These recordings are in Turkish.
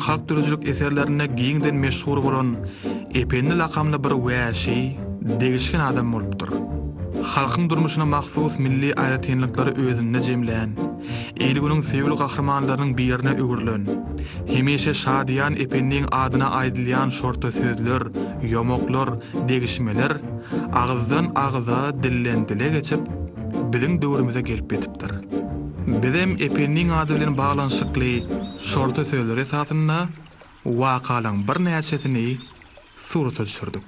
halk dürüjülük eserlerine giňden meşhur bolan Ependi lakamly bir wäşi, degişken adam bolupdyr. Halkyň durmuşyna mahsus milli aýratynlyklary özünde jemlän, elgüniň sevgili gahrmanlarynyň birine öwürlen, hemişe şadyan Ependiň adyna aýdylýan şorta sözler, ýomoklar, degişmeler agyzdan agza dillen dile geçip biziň döwrümize gelip ýetipdir. Bizem Ependiň ady bilen baglanşykly şorta sözler esasynda wakalyň bir näçesini surata düşürdük.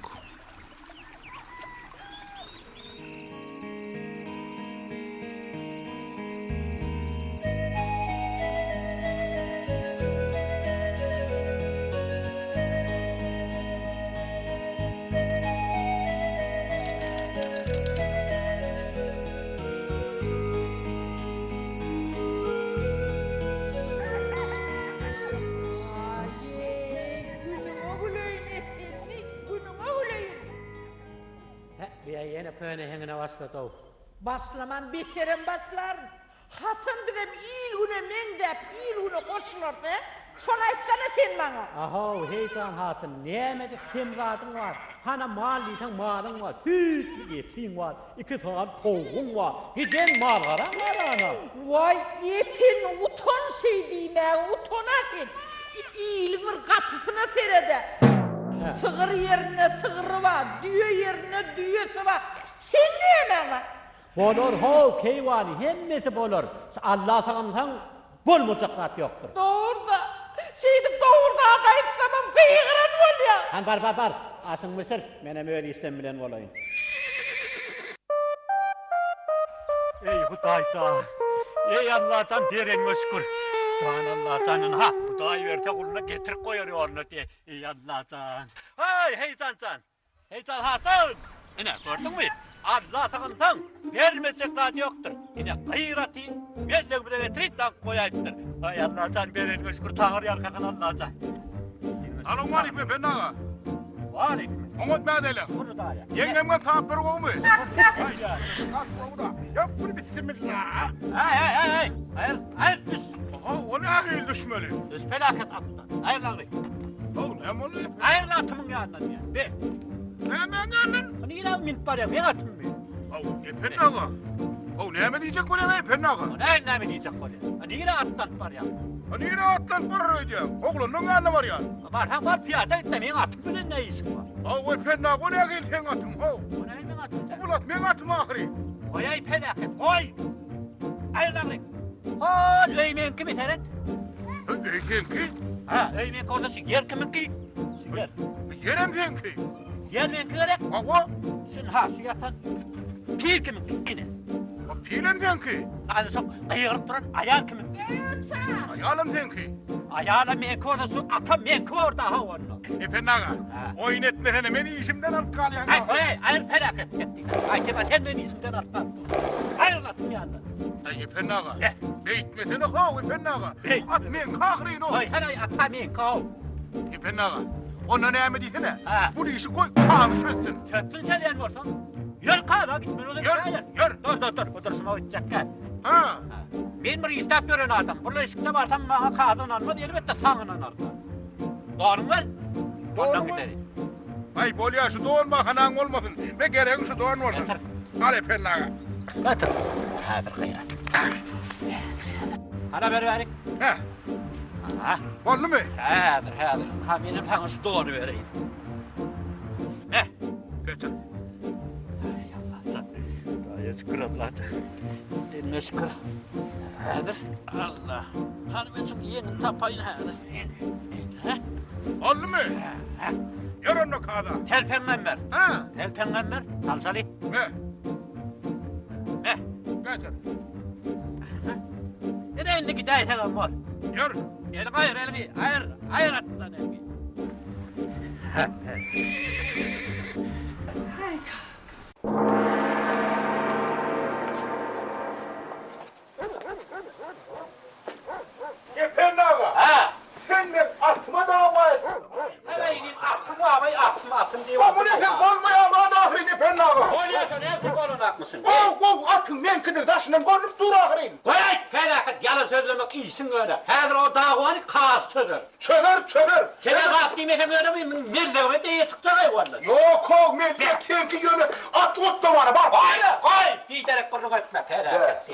Başlaman biterim başlar. Hatın bizim il güne mendep, il güne koşulur da. Şola aytdana sen bana. Aho, heyecan hatın, nemedi kim zadın var. Hana maliyten malın var, tüt yetin var, 2 saat toğun var. Giden mal var ana. Vay epin uton şey diyme, utonasın. İl bir kapısına serede. Sığır yerine sığırı var, düğü yerine düğüsü var. Sen ne hemen var? Bolor ho keyvani hemmesi bolor. Allah sağamsan bolmacaklat yoktur. Doğru da. Şeydi doğru da adayıp tamam kıyıqıran bol ya. Han bar. Asın mısır. Menem öyle işten bilen olayım. Ey Hudayca. Ey Allah can beren möşkür. Can Allah canın ha. Huday verte kuluna getir koyar onu diye. Ey Allah can. Hey can. Hey can hatın. Ene gördün mü? Allah sağınsan vermeyecekler yoktur. Yine gayratı melek bir de getiritten koyayıptır. Ay Allah can beren möşkür tanır yarkakan Allah can. Alın var ipme ben nağa. Var ipme. Umut mədələ. Bunu da ya. Yengemden tapır olmu? Ay ya. Kas oldu. Yap bunu bismillah. Hayır düş. Aha o ne ahil düşmeli? Düş felaket atından. Hayır lan. Oğlum hem onu. Hayır lan atımın yanına diye. Be. Ne? Niye min paraya ben atım mı? Oğlum epen nağa. Oğlum ne diyecek bu ne epen nağa? Ne mi diyecek böyle? Niye attan paraya? Niye atlan para ödeyem? Oğlum ne anı var yani? Var piyada etme men atım bilen ne işin var? O epen nağa o ne ahil sen atım ho? O ne men atım? Bu lat men atım ahiri. Koy ay felaket koy. Hayır lan. Hol öymen kimi teret? Öyken ki? Ha öymen konuşu yer kimin ki? Yer. Yerem sen ki? Yer men gerek. Ava? Sen ha şu yatan. Pir kimin ki? O pilen sen ki? Anı sok ayırıp duran ayar kimin? Ayalım sen ki? Ayağla men konuşu atam men korda ha onu. Epen nağa. Oyun etmesene beni işimden alıp kalyan. Hayır felaket ettik. Ay keba sen beni isimden atma. Hayır atım yandan. Ay epen nağa. Beytmesene ha epen nağa. At men kahrin o. Hayır atam men kov. Epen nağa. Ona ne mi diyene? Ha. Bu işi koy kağıdı çözsün. Çöttün çeleyen varsan. Yör kağıda gitmen olur. Yör. Dur. Bu duruşuma gidecek gel. Ha. Ben bir istap gören adam. Burada ışıkta varsam bana kağıdın almadı. Elbette sağınan alma. Doğru mu var? Ondan giderim. Ay bol ya şu doğan bahanan olmasın. Ne gereğin şu doğan olsun. Yeter. Al epen nağa. Götür. Hadi gayret. Hadi ver verin. Ha. Ha. Oldu mu? Hadi. Ha benim sana şu doğru vereyim. Ne? Götür. Ay Allah can. Gayet şükür Allah can. Dinle şükür. Hadi. Allah. Hanım için yeğenin tapayın hadi. Ha? Oldu mu? Ha. Yer onu kağıda. Telpengen ver. Ha. Telpengen ver. Salsalı. Ne? Ne? Götür. Nereye indi gideyi hemen var. Yer. Elini ayır elini. Ayır atından elini. Epen nağa. Ha. Sen de atma dava et. Hele ineyim atım diye. Bu ne sen olmaya ama dahil epen nağa. Oynuyorsun hep kolun atmışsın. Atın men kıdır taşından görünüp dur ahirin. Koy felaket yalan söyle. sözlemek iyisin öyle. Her o davanı karşıdır. Çöner. Kene kastime öyle mi? Milleme diye çıkacak vallahi. Yok millet tenki yönü at bana bak. Koy! Bir derek bunu etmek herhalde.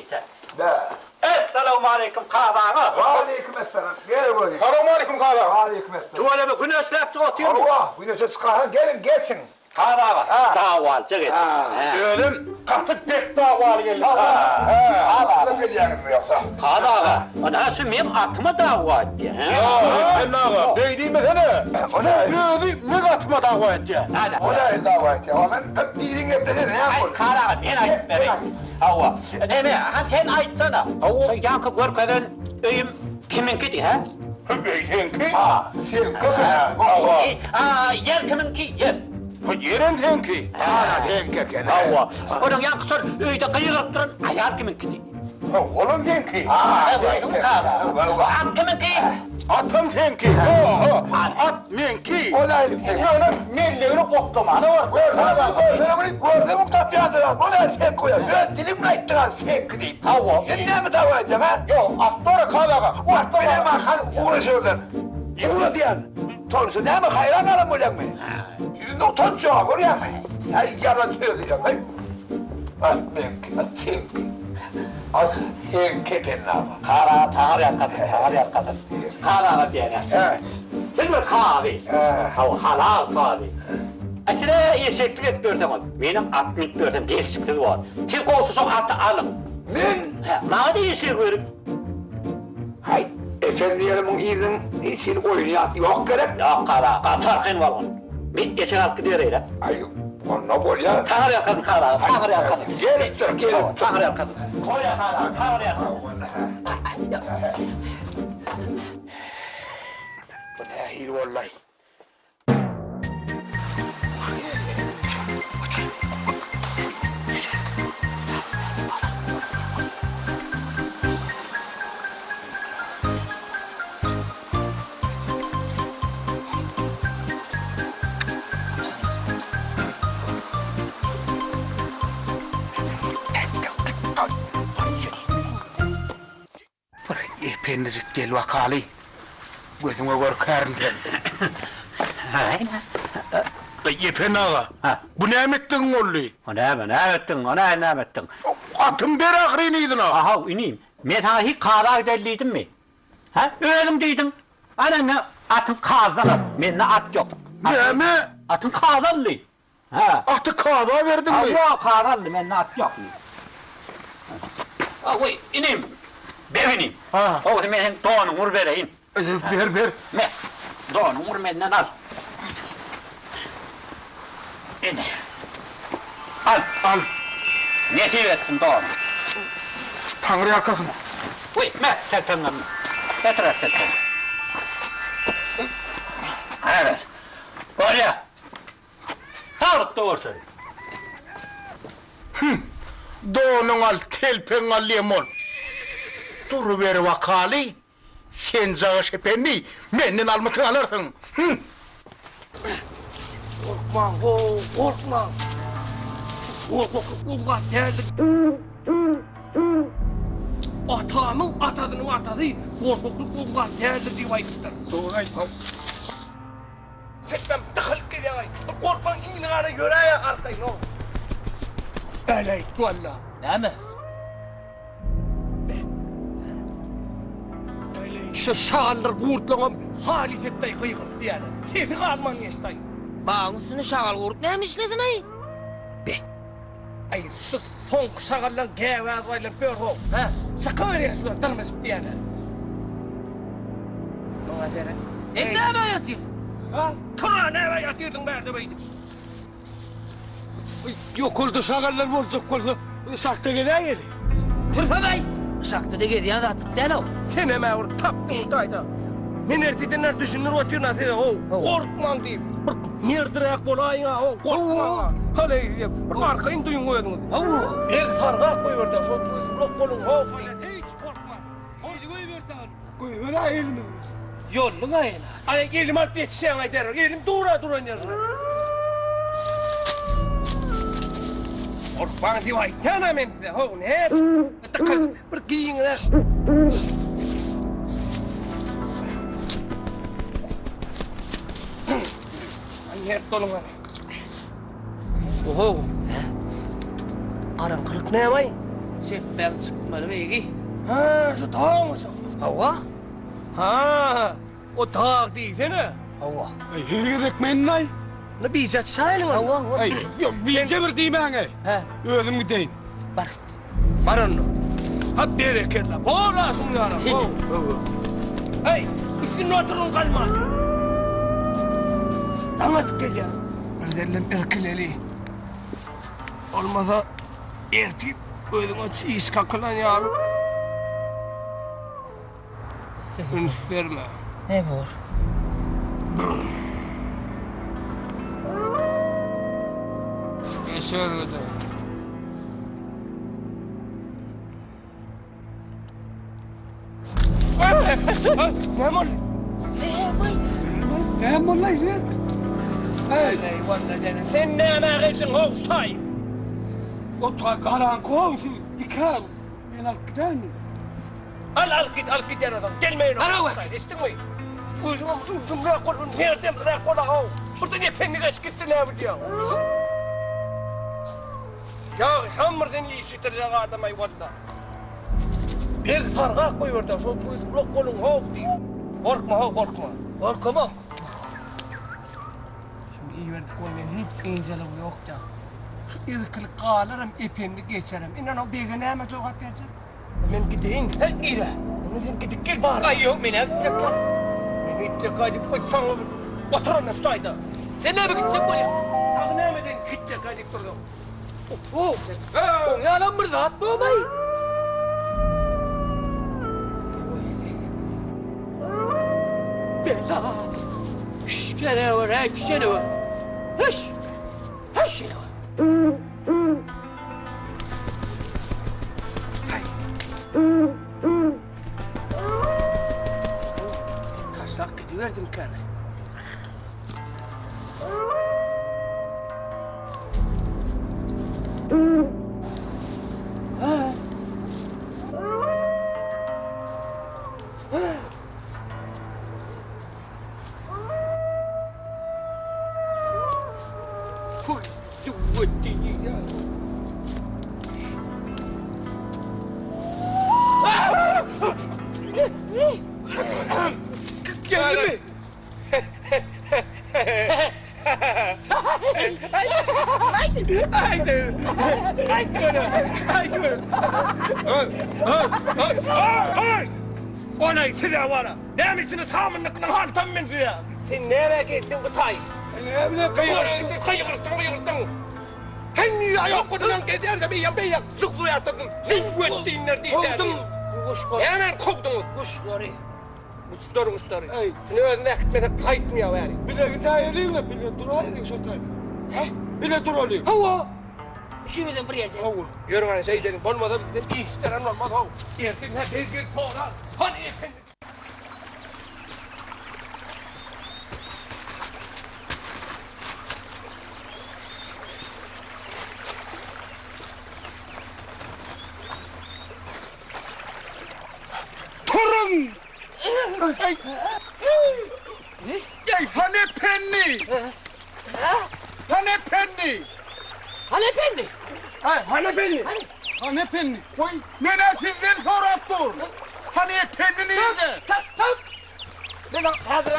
Be. Esselamu aleyküm kadağa. Aleykümselam. Gel buraya. Selamun aleyküm kadar. Aleykümselam. Tuvaleme güneşlep çıkartıyor mu? Allah, bu ne çıkar? Gelin geçin. Kadağa. Daval çıkın. Öldüm. Katık pek davalı geldi. Allah biliyorsunuz mu yoksa? Kadağa. Anası benim atıma dava etti. Ya ben ağa. Beydiyim sene. O ne? Ne katıma dava etti? O ne dava etti? Oğlum hep dilin hep dedi ne yapıyor? Kadağa ben ayıp vereyim. Hava. Sen ayıtsana. Sen yankı görkeden öyüm kiminkiydi ha? Tenki. Sen köpek. Yer kiminki yer. Yerin tenki. Denk gene. Hava. Onun yankı sor öyde kıyırıp durun ayar kiminkiydi. Oğlum tenki. At kiminki. Atım tenki. At menki. O ne? Sen Onun milliğini koptumanı var. gördün mü tapyadılar? O ne sen koyar? Ben dilimle ettin sen gideyim. Hava. Sen ne mi dava edeceksin ha? Yok atları kadağa. Bak benim bakan uğraşıyorlar. Uğra diyen. Sonuçta ne mi hayran alın öyle mi? Yüzünde utanç yok oraya mı? Ay yalan söyleyeceğim. At menki, at senki. At senki benim ama. Kara tağır yakasın. Kara diyene. Evet. Sen bir kahve. Evet. Halal kahve. Aslında eşeklik etmiyorsam, benim atmak diyorsam genç kız var. Tek olsa atı alın. Ben Bana da eşek verin. hay efendilerimin izin için oynayat yok gerek. Yok kara, katarkın var onun. Bir eşek alıp gidiyor öyle. Ay onu bol ya. Tağır yakasın kara, tağır yakasın. Gelip dur gelip dur. Tağır yakasın. Koy ya kara, tağır yakasın. Bu ne hil vallahi. Pendizik gel vakali. Gözüme korkarım sen. Yepen ağa. Bu ne emettin oğlu? Ne ettin? Atım bir akriniydin ağa. Aha ineyim. Ben sana hiç kara giderliydim mi? Ha? Öyle deydin. Ana ne atın kazanır. Bende at yok. Ne mi? Atın kazanlı. Ha. Atı kağıda verdin mi? Allah kazanlı. Bende at yok. Oy ineyim. Ben ineyim. Ha. O zaman sen doğanı vur vereyim. Ver. Me. Doğanı vur benden al. İne. Al. Ne ettin doğanı? Tanrı yakasın. Uy, me, telefonu. Getir telefonu. Evet. Oraya. Tarık doğrusu. Doğunun al, telpen al lemon. Dur ver vakali. Sen zağış efendi, menden almatın alırsın. Korkma, korkma. Korkma, geldik. Atamın atadının atadı. Korkma, geldi diye ayıptır. Doğru ayıptır. Çekmem, tıkıl geliyor. Korkma, iğnara göre ya arkayın o. Öyle valla. Ne mi? Şu şağallar kurtlanıp halifettey kıygırt yani. Tevfik alman geçtay. Bağın üstüne şağal kurt neymiş nesin ay? Ay şu son şağallar gevazayla bir ho. Ha? Sakın öyle şunlar tanımaz yani. Ne var dere? Sen ne yapıyorsun yatıyorsun? Ha? Tura ne var yatırdın be beydi. Yok oldu şağallar olacak oldu. Sakta geliyor. Tırfa bey! Şakta da gediyen de attık değil o. Sen hemen orada taptın tayda. Minertidenler düşünür oturuyor dedi o. Korkman deyip. Mirdirak olayın ha o. Korkma. Hale bir arkayın duyun koyun. Bir farga koyuyor da. Çok kolun ho böyle. Hiç korkma. Haydi koyuyor da. Koyuyor ha elini. Yollun ayına. Ay elim alıp yetişen ay der. Elim dura yazına. Korkman diye vay. Yana men de ho ne? Takaz bir giyin ne? Mert dolun var. Oho. Aran kırık ne yapayım? Seppel çıkmalı beygi. Ha, şu dağ mısın? Hava? Ha, o dağ değil ne? Hava. Yürüyerek menlay. Ne bicat sayılın Hava, hava. Ay, yok bir cemir değil ben ay. He. Öldüm gideyim. Bak. Baran. Ha bereketla. Boğulasın yaram. Hey, üstün oturun kalmaz. Damat gel ya. Nereden erkeleli. Olmasa ertip ödüme çiğiş kakılan ya. Ünferme. Ne var? Geçer öde. Ne var? Ne var lan sen? Hey, vallahi canım. Sen ne anağıydın hoştay? O ta karan komşu yıkar. Ben arkadaşım. Al git yaradan. Gelmeyin. Ara bak. İstin mi? Uzun rakolun nereden rakola o? Burada ne pendireç gitti ne yapacağım? Ya şamırdan iyi sütürecek adamay valla. Bir farga koyuyor da şu rakolun hop diyor. Korkma. Korkma. Şimdi iyi verdik olmayan hiç incelim yok ya. Şu irkilik ağlarım ipimli geçerim. İnan o bir güne hemen çok atlayacak. Ben gideyim. He, ira. Sen gidip gel bari. Ay yok beni gidecek ya. Ben gidecek hadi sana oturun üstayda. Sen ne gidecek böyle? Ağlameden gidecek hadi durdum. Oh. Oh ya lan burada atma bay. Bela. Şş, gene var ha, gene var. Hış. Hış gene var. Taşlak gidiverdim kendine. Geldi mi? Haydi. Olay size var. Ne misiniz hamınlıkla haltan ben size? Sen nereye gittin bu tay? Ne bileyim kıyırsın. Sen niye ayak kodudan gider de bir yapıya zıklı yatırdın? Sen güettiğinler değil. Kovdum. Hemen kovdum. Kuşları. Kuşları. Ne özüne ekmeğe kayıtmıyor yani. Bile daha eleyim de bile duralım şu tay. Bile duralım. Hava. Üşümeden bir yerde. Yürü hani şey dedim. Olmadan bir de istenen olmaz o. Erkekler tezgir toğlar. Hani efendim. Turun! Hani penni? Hani penni? Halepende. Hani belli. Ha ne penni? Koy, nene sizden sorup dur. Hani penni nerede? Tak. Hadi.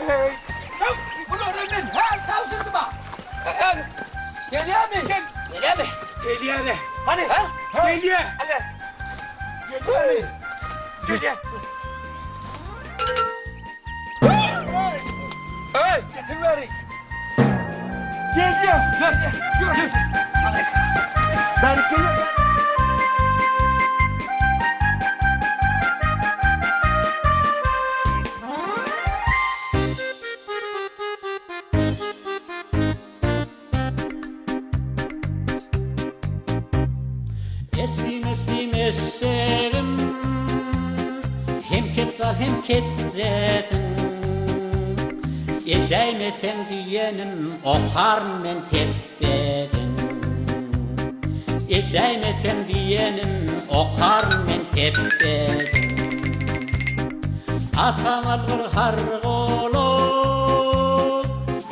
Hey. Bunu öğrendim. Her tavsırdı bak. Geliyor mu? Geliyor mu? Geliyor hadi. Hani? Geliyor. Hadi. Geliyor. Hey. Getir verin. Geliyor. Gel. Ben geliyorum. Esim eserim hem kettar hem ketzedim Edeyim efendiyenim okar men tepbedim Edeyim efendiyenim okar men tepbedim Atan algır hargolop,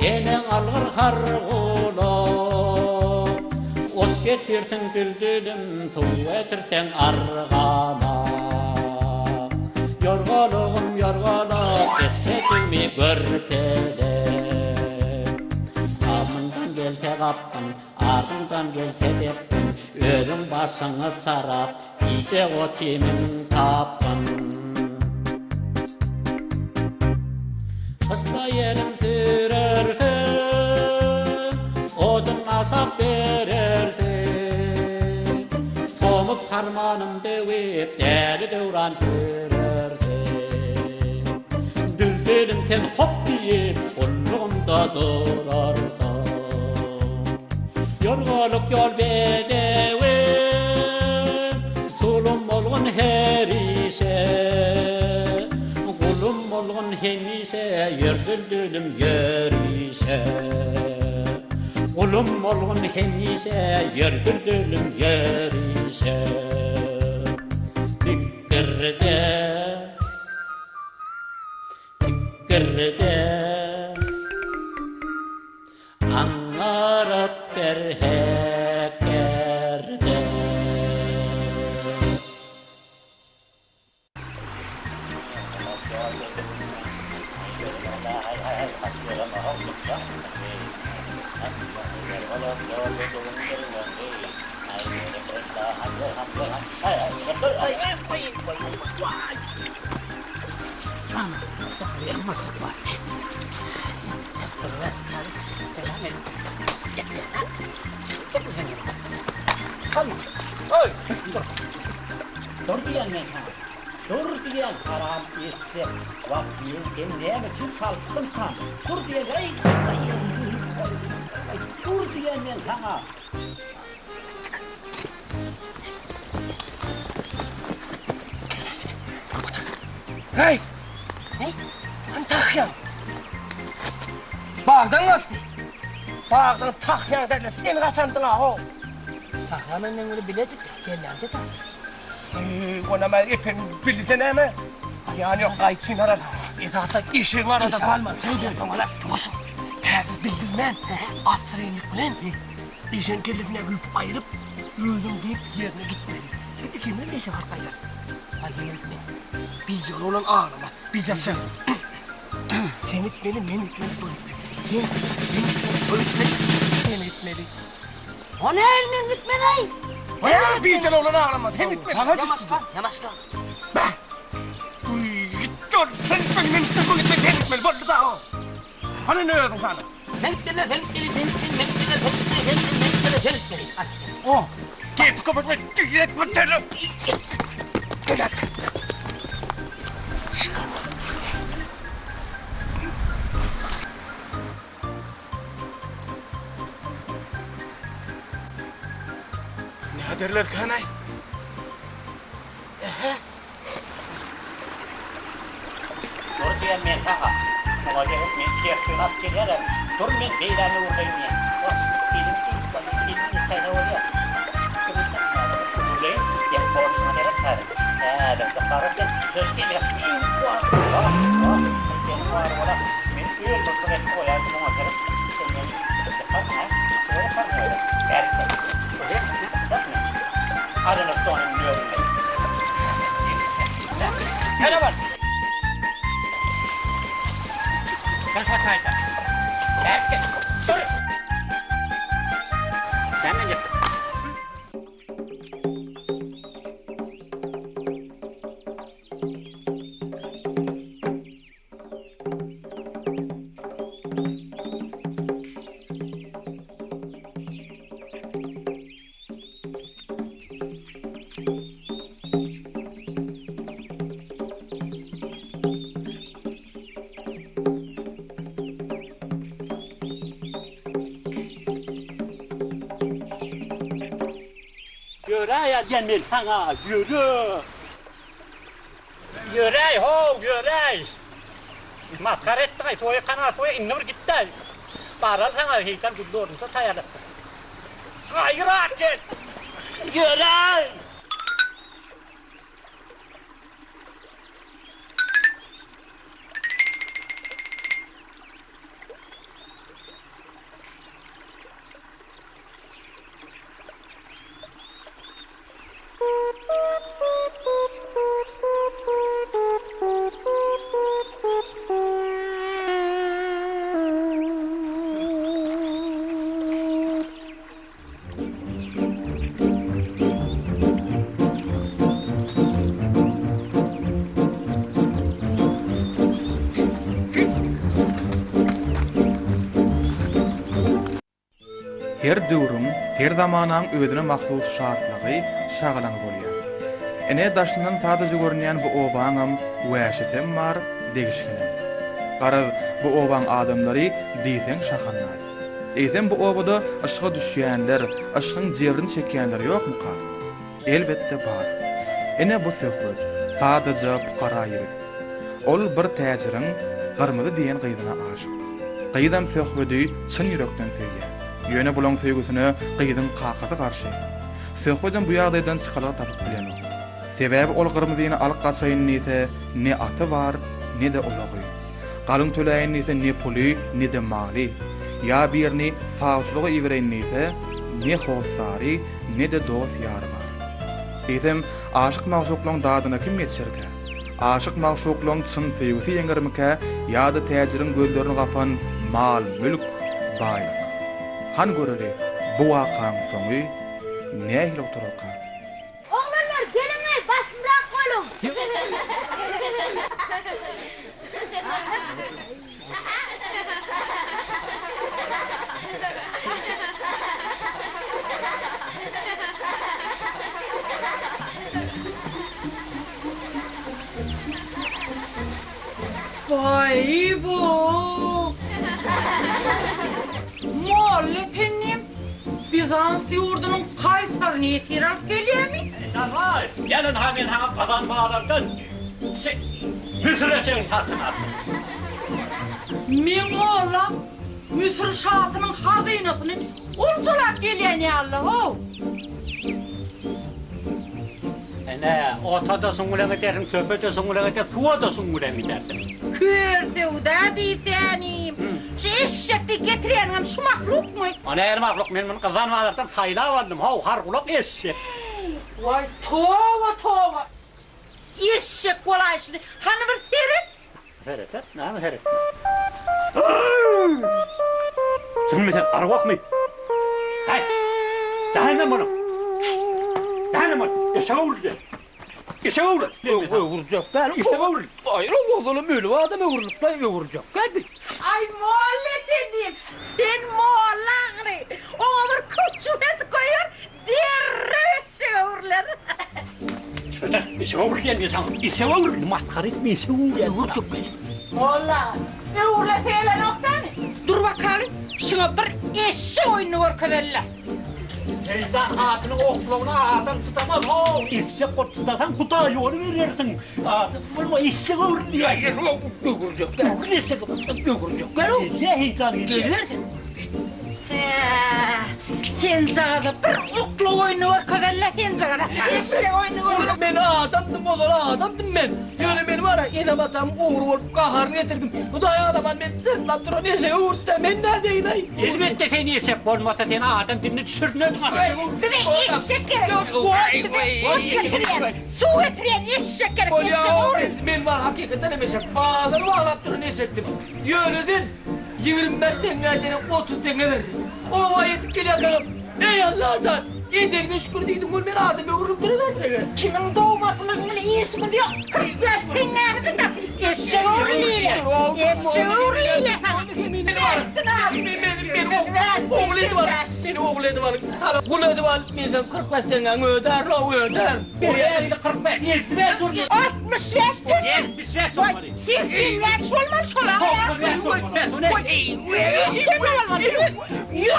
enen algır hargolop. Ot getirtin düldülüm, su etirten argama. Yorgolugum yorgolop, esecimi görpelep. Amından gelse kapın, ardından gelse deppin. Ölüm basını çarap, iyice o kimin tapın. Hasta yerim sürersin, odun asap verirsin. Tomuz harmanım devip, deli devran sürersin. Düldülüm sen hop deyip, kulluğumda durardın. Yorgoluk yol bedevin, tulum olgun her ise. Kulum olgun hem ise, yer düldülüm yer ise. Kulum olgun hem ise, yer düldülüm yer ise. Dikkirde, dikkirde, anlarıp berhekerde. Dur diyen men ha. Dur diyen haram esse. Bak ben neyme için çalıştım tam. Dur diyen ey. Dur diyen men sana. Hey! Hey! Tahyan! Bağdan açtı. Bağdan tahyan derler. Sen kaçandın ha o. Tahyanın öyle biledik, gellerdi de. Ona ben efendim bildi ne mi? Yani yok kayıtsın arada. Esasında işin arada. İş alma, sen diyorsun ona. Yosun. Her bildirmen. Asrenlik bilen. İşin kellesine gülüp ayırıp öldüm deyip yerine gitmeli. Peki kimden neyse harkaylar? Ayın etme. Biz yolu olan ağlamaz. Biz sen. Sen etmeli, men etmeli, bu etmeli. Sen etmeli, bu etmeli, sen etmeli. O ne elinin gitmedi? Hayır, biz yolu olan ağlamaz. Sen etmeli. Yamaşka, yamaşka. Ben. Dur, sen etmeli, men etmeli, bu etmeli, sen etmeli. Bu da o. Hani ne öldün sana? Sen gitmeli, sen gitmeli, sen gitmeli, sen gitmeli, sen gitmeli, sen gitmeli. Oh, git kapatma, git kapatma. Gel. Ne derler kanay? Dur diyen men sana. Ama gelip men tiyakçın askeriyerim. Dur men beylani uğrayım ya. Bak, ilim kayna oluyor. Uğrayım, yap borçuna gerek tarım. Dörtte karıştın, söz gibi yapayım. Benim var ola. Men öyle basın etki koyardım ona gerek. Sen beni yapar mı? Böyle yapar mı öyle? Gerçekten. Öyle yapacak mı? Aranızda onun biliyorum ben. Hele var. Kasa kayda. Erkek. Dur. Sen mi yaptın? Yürü gelmel sana, yürü. Yürü ho, yürü. Matkar ettin, soya kana, soya innur gitti. Baral sana heyecan güldürdün, çok hayal ettin. Hayır artık. Yürü. her döwrüň, her zamanyň özüne mahsus şartlygy şagalaň bolýar. Ene daşyndan sadajy görünýän bu obaňam wäşetem bar degişken. Garaz bu obaň adamlary diýsen şahanlar. Eýsem bu obada aşga düşýänler, aşgyň jebrini çekýänler ýokmy ka? Elbetde bar. Ene bu söhbet sadaja fuqara ýeri. Ol bir täjiriň gyrmyzy diýen gyzyna aşyk. Gyýdam söhbeti çyn ýürekden söýýär. Ýöne bulan söýgüsine gyzyň kakasy garşy. Söhbetin bu ýagdaýdan çykalyp tapyp bilenok. Sebäbi ol gyrmyzyny alyp gaçaýyn näse ne aty bar, ne de ulagy. Galyň töläýän näse ne puly, ne de maly. Ya birini sağçılığa ivereyn näse ne howsary, ne de dost ýary bar. Eýsem aşyk magşuklaryň dadyna kim ýetişerkä? Aşyk magşuklaryň çyn söýgüsi ýeňermike ýa-da täjiriň gözlerini gapan mal, mülk, baýlyk. Han göreli bu wakaň soňy nähili oturaka? Oğlanlar gelin ey başımrak olun. Vay bu. Muallefenim. Bizans ýurdunyň kaýsaryny ýetiras gelýärmi? Canlar, gelin hemen ha kazanmalardan. Müsreşen hatına. Men oğlan Müsir şahatynyň hazynasyny unçalap gelýän ýaly ho. Ene, otada suňulan eterim, çöpete suňulan eter, suwada suňulan eterdim. Körsewda diýsänim. Şu eşekdi getirýän şu mahlukmy? Ana her mahluk men bunu kazanmalardan saýlap aldım. Haw hargulak eşek. Vay tova tova. Eşek golaýşyny hany bir seret? Heret, näme heret? Sen meden arwak mı? Hay. Cehennem bunu. Cehennem bunu. Eşeğe vurdu. Eşeğe vurdu. Vuracak ben. Eşeğe vurdu. Hayır oğlum öyle adama vurulup da vuracak. Geldi. Ay muhallet edeyim. Ben muhallagri. Ona bir küçümet koyar. Derre eşeğe vurlar. Eşeğe vurdu yani tamam. Eşeğe vurdu. Matkar etme eşeğe vurdu. Vuracak beni. Molla. Uğurla teyele noktani. Dur bakalım. Şuna bir eşeğe oyunu görkederler. Heyecan atını oklağına adam tutamaz. O eşek kot tutatan kuta yolu verirsin. Atın bulma eşek olur diye. Vuracak gel. Eşek olur. Vuracak gel. Niye heyecan geliyor? Gelirsin. Kencağda bir oklu oyunu görkederler kencağda. Eşeğe oyunu görkederler. Ben adamdım oğlum adamdım ben. Yani benim ara elim atam uğur olup kaharını getirdim. Bu da adamın ben zıtlap duran eşeğe uğurdu da ben neredeyim ay? Elbette seni eşek olmasa seni adam dinle düşürdün. Bir de eşek gerek. Bir de ot getiren, su getiren eşek gerek. Eşek olur. Ben var hakikaten eşek. Bağları bağlap duran eşektim. Yönedin 25 tengeden 30 tenge verdim. O vayetip geliyor. Ey Allah can. Yedirme şükür dedim. Gül beni ademe vurup duruverdi. Kimin doğmasının iyisi mi diyor? 45 tengemizin de eşek uğurluyla. Eşek uğurluyla. Oğul edi var. Seni oğul edi var. Kul edi var. Bizden 45 tenge öder. O öder. Oraya 45, 25 oldu. 65 tenge. 75 olmadı. 85 olmamış olan. 95 olmadı. O ne? 100 olmalı. 100.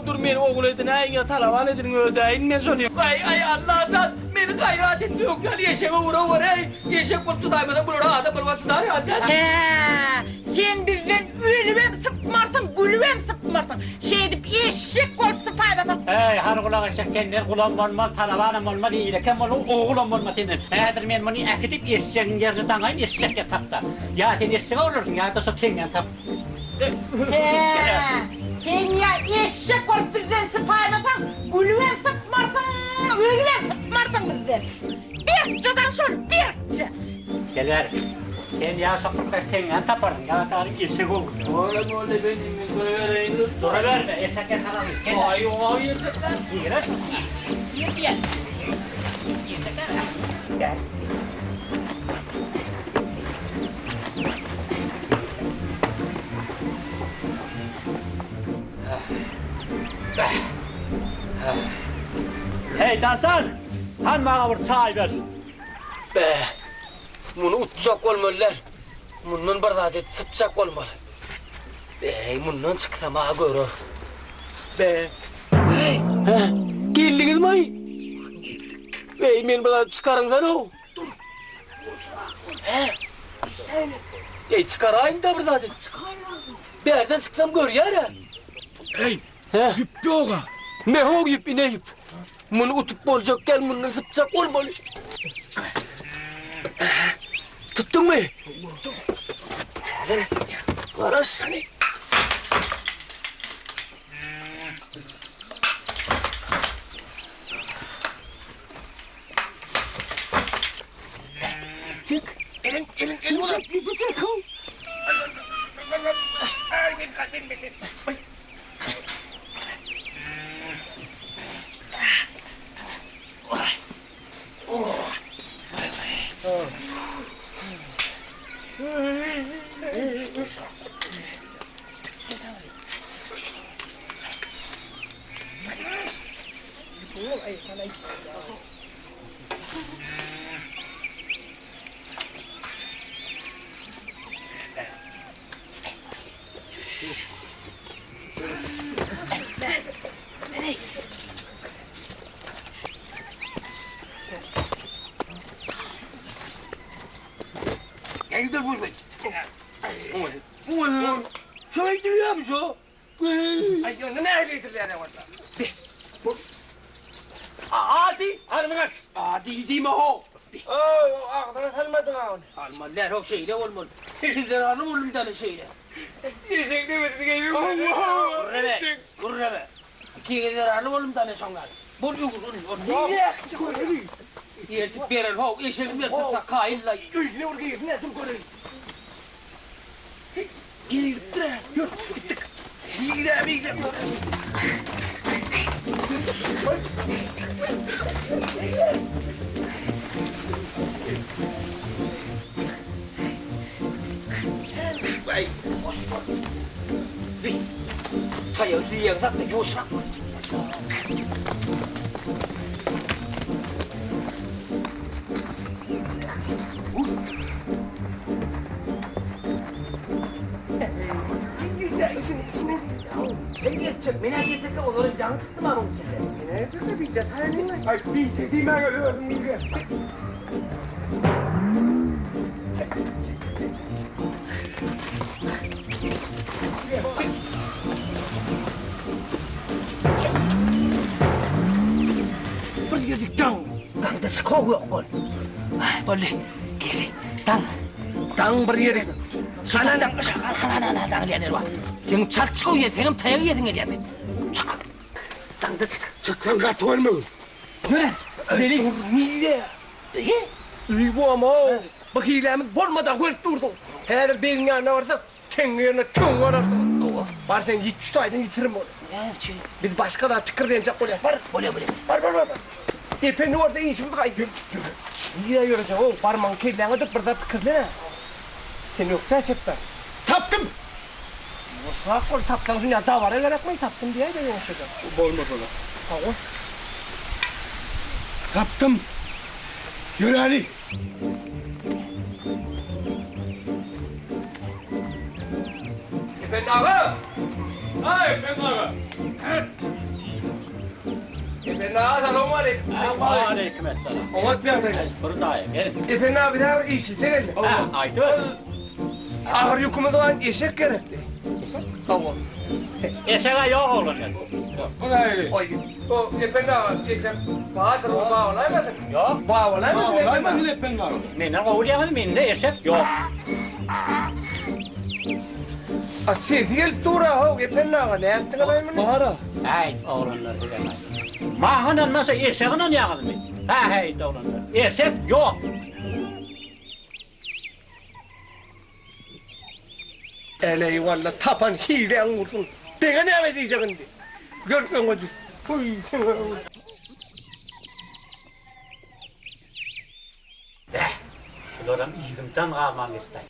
Dur beni oğul edin. Ayın talavan edin ödeyin. Ben soruyorum. Ay Allah can. Beni gayret etmiyor yok. Yani yeşeğe uğra ey. Yeşek olup tutaymadan bunu adam bulmak ister ya. Sen bizden ölüvem sıpmarsın, gülüvem sıpmarsın. Şey edip eşek olup sıpaymasın. Hey, har kulak eşek kendiler kulağım olmaz, talavanım olmaz, iyilekem olur, oğulum olmaz senin. Eğer ben bunu ekitip eşeğin yerini tanıyın, eşek yatakta. Ya sen eşeğe olursun, ya da so tengen tap. Sen ya eşek olup bizden sıpaymasın, gülüvem sıpmarsın, ölüvem sıpmarsın bizden. Birçadan şöyle, birçe. Gel ver. Sen ya sokakta tengen taparın, ya tarih eşek olur. Oğlum benim vereyim. Dora verme, eşek yataramıyor. Ay o eşekler. Girer misin? Gel. Gel. Hey Can, han bana bir çay ver. Be, bunu utacak olmalılar. Bundan bir adet tıpacak olmalı. Bey, bundan çıksam ağa görür. Be, hey, geldiniz mi? Bey, men bana çıkarınlar o. Dur. He. Ey, çıkarayım da bir adet. Bir yerden çıksam gör ya. Hey, He. yip yok ha. Ne o yip, ne yip? Bunu utup olacakken bundan tıpacak olmalı. Tuttun mu? Karasını. Çık. Elin ulan. Bir çık. Evde vurmayın. Şöyle duyuyor musun? Ay ya ne ehliyetler ya valla. Adi. Hadi bırak. Adi değil mi o? Ağzına salmadın ha onu. Almanlar o şeyle olmalı. Sizden alım oğlum tane şeyle. Yesek demedin gibi. Vurra be. İki alım oğlum tane sonlar. Bol yok onu. Ne çıkıyor? Yertip beren ho, eşeğim yertip kailla. Ne oraya ne dur koyayım. Girtre. Yürü gittik. Gire. Vậy. Vì thầy ở riêng rất là vô sắc. Mine geçecek olanın canı çıktı mı onun içinde? Ne çıktı bir çatayın mı? Ay bir çekeyim ben gördüm bir. Bırak girdik dang. Dang da çıkıyor yok kon. Boleh. Gidi. Dang. Dang beri. Sana dang. Sana dang lihat ni. Yang cat çıkıyor ya. Senin tayağı yedin ya diye. Çık. Dang da çık. Çıktın katır mı? Gören. Deli. Niye? İyi bu ama o. Bak hilemiz olmadan koyup durdun. Her bir yana varsa kendine tüm varasın. Varsan hiç tutaydın yitiririm onu. Ya şey. Biz başka da tıkırlayacak oluyor. Var. Boleh. Var. Efendi orada işimiz kaydı. Niye yürüyeceksin o? Parmağın kirleğine de burada tıkırla. Sen yok da çekten. Taptım. Sağ kol taptansın ya daha var ya mı taptım diye de yumuşacak. Olmaz ola. Tamam. Taptım. Yürü hadi. Efendi ağa. Hay efendi ağa. Efendi ağa selamun aleyküm. Aleyküm etselam. Omat bir yaklayın. Buradayım, gelin. Efendi abi daha işin sen elin. Ha, haydi. Ağır yükümü doğan eşek gerekti. Eşek? Tamam. Eşeğe yok oğlum ben. Oy, o efendi ağa eşek. Bahadır o bağlayamadın. Yok. Bağlayamadın efendi ağa. Menden kovulayanın mende eşek yok. Asiziyel tura o efendi ağa ne yaptın adamın? Bahara. Hey oğlanlar bilemez. Mahınan nasıl eşeğine yağılır mı? Hey oğlanlar. Eşek yok. Ele valla tapan hile vurdun. Bana ne edeceksin di. Görmüyor musun? Huy. Şularım iyirimden kalmam isteyim.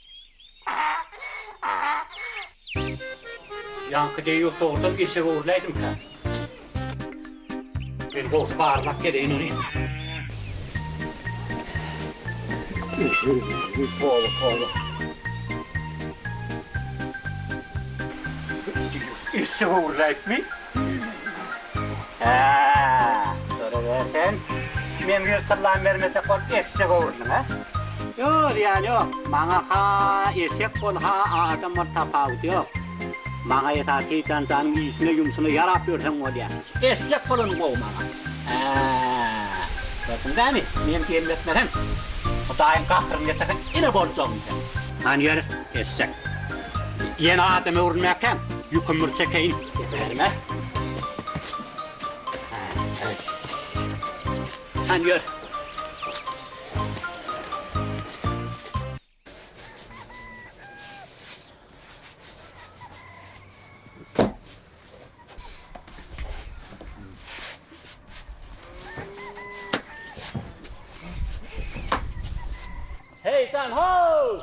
Yankı diye yurtta oldum, eşeğe uğurlaydım ki. Ben kork bağırmak gereğin onu. Oğlum. İşe uğrayıp mı? Sonra verken, men bir tırlan vermeyecek ol, eşek uğrayın ha? Yok yani yok, bana ha eşek ol, ha adam var tafavut yok. Bana yeter ki cancanın iyisine yumsunu yarap versen ol ya. Eşek olun bu bana. Bakın değil mi? Men diyem etmeden, Hudayın kahtırın yetekin, yine borcağım. Hani yer, eşek. Yeni adamı vurmayakken, yükümür çekeyim. Yeterime. Hani yer. Hey can ho!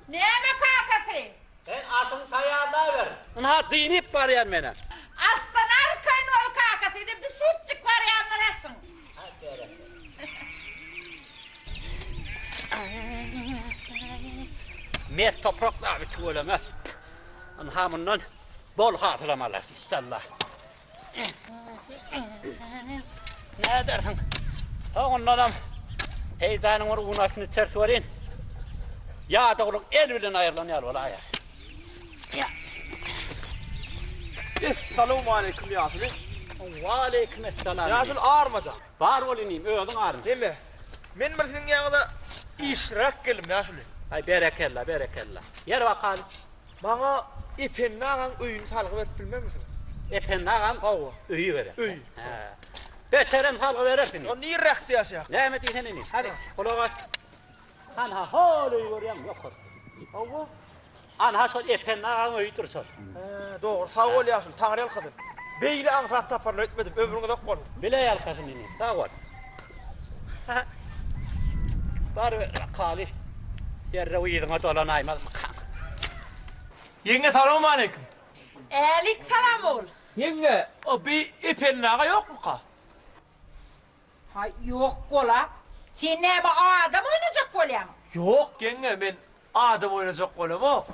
Ne mi kakatı? Sen asın tayarla ver. Ha dinip var yan mene. Aslan arkayın ol kakatıydı, bir sütçük var yanlarasın. Met topraklar bir tuvalama. Hamından bol hatırlamalar inşallah. Ne dersin? Oğlum adam heyecanın var unasını çert verin. Ya da oğlum el bilen ayırlanıyor valla ya. Esselamu aleyküm Yasul. Ve aleyküm esselam. Yasul ağırmaca. Var olayım, öğdün ağrım. Değil mi? Men bir senin yanında işrak gelim Yasul. Ay berekella, berekella. Yer bakalım. Bana ipen nağan öyünü salgı verip bilmem misin? Epen ağam Hava. öyü verir. Öy. Beterem salgı verir beni. O niye rektı yaşayak? Ne emet isenini? Hadi kulağa aç. Anha hol öyü görüyorum yok. Hava. Anha sol epen ağam öyü dursun. Doğru sağ ol Yasul. Tanrı kadın. Beyli ansat taparla etmedim. Ömrüne de koydum. Bile yalkasını. Sağ ol. Var ver kali. Derre uyuduğuna dolan aymaz mı kan? Yenge selamu aleyküm. Elik salam ol. Yenge o bir ipen nağa yok mu ka? Ha yok kola. Sen ne bu adam oynayacak kolyam? Yok yenge ben adam oynayacak olam o.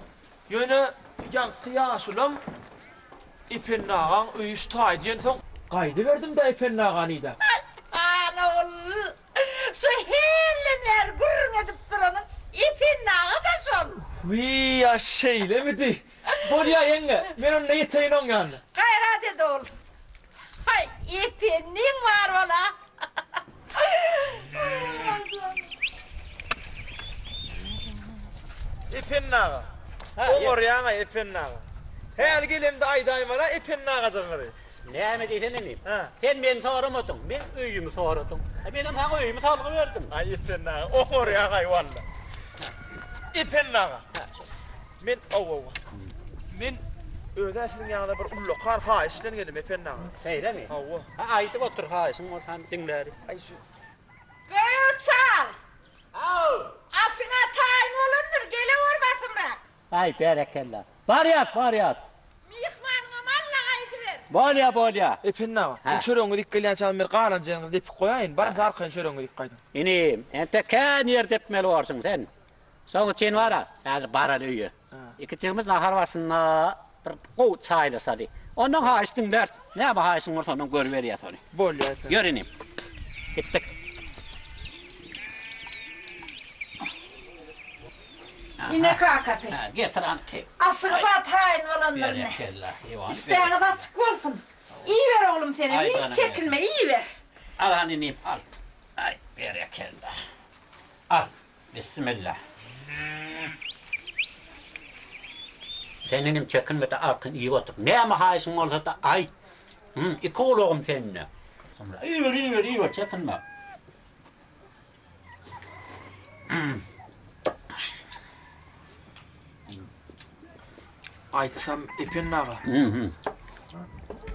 Yöne yankı Yasul'um ipen nağan öyüş tay diyen son kaydı verdim da ipen nağanıydı. Ana ol. Şu helleler gurrun edip duranın ipin nağı da son. Vii ya şeyle miydi? Bol ya yenge ben onunla yeteğin on yanına. Gayret et ol. Hay ipinin var ola. İpen nağa. O orayana ipen nağa. Her gelimde aydayımara ipen nağa dağırı. Ne emet isenini? Ha. Sen beni sormadın, ben öyümü sordum. Benim sana öyümü salgı verdim. Ay ipen nağa. O orayana valla. İpen nağa. Men ova. Men öde sizin yanında bir ullu kar ha işlen geldim ipen nağa. Söyle mi? Hava. Ha ayıp otur ha, işin ortam dinleri. Ay şu. Göçal. Au! Asına tayin olundur. Geliyor basımrak. Ay berekella. Var yat. Mihmanına malla kaydı ver. Bol ya. İpen nağa. Ha. Ben çörüğünü dikkayle açalım bir qalanacağını dip koyayın. Barım sarkayın çörüğünü dikkaydım. İnim, ente kan yer depmeli varsın sen. Soğuk çen var ha, yani baral öyü. İkicimiz nahar varsınla bir qoğut çayla sali. Ondan ha istinler, ne yapı ha istin orta ondan gör veriyor sani. Bol ya ipen. Gör inim. Gittik. Yine kakatı. Ha, getir anti. Asına tayin olundur ne? Berekella. İsteğine de açık olsun. İyi ver oğlum seni. Ay Hiç bana çekilme. İyi ver. Al hanim, al. Ay berekella. Al. Bismillah. Seninim çekinme de arkın iyi otur. Ne ama haysın olsa da ay. İki oğlum seninle. Sonra iyi ver, çekinme. Aytsam ipen nağa.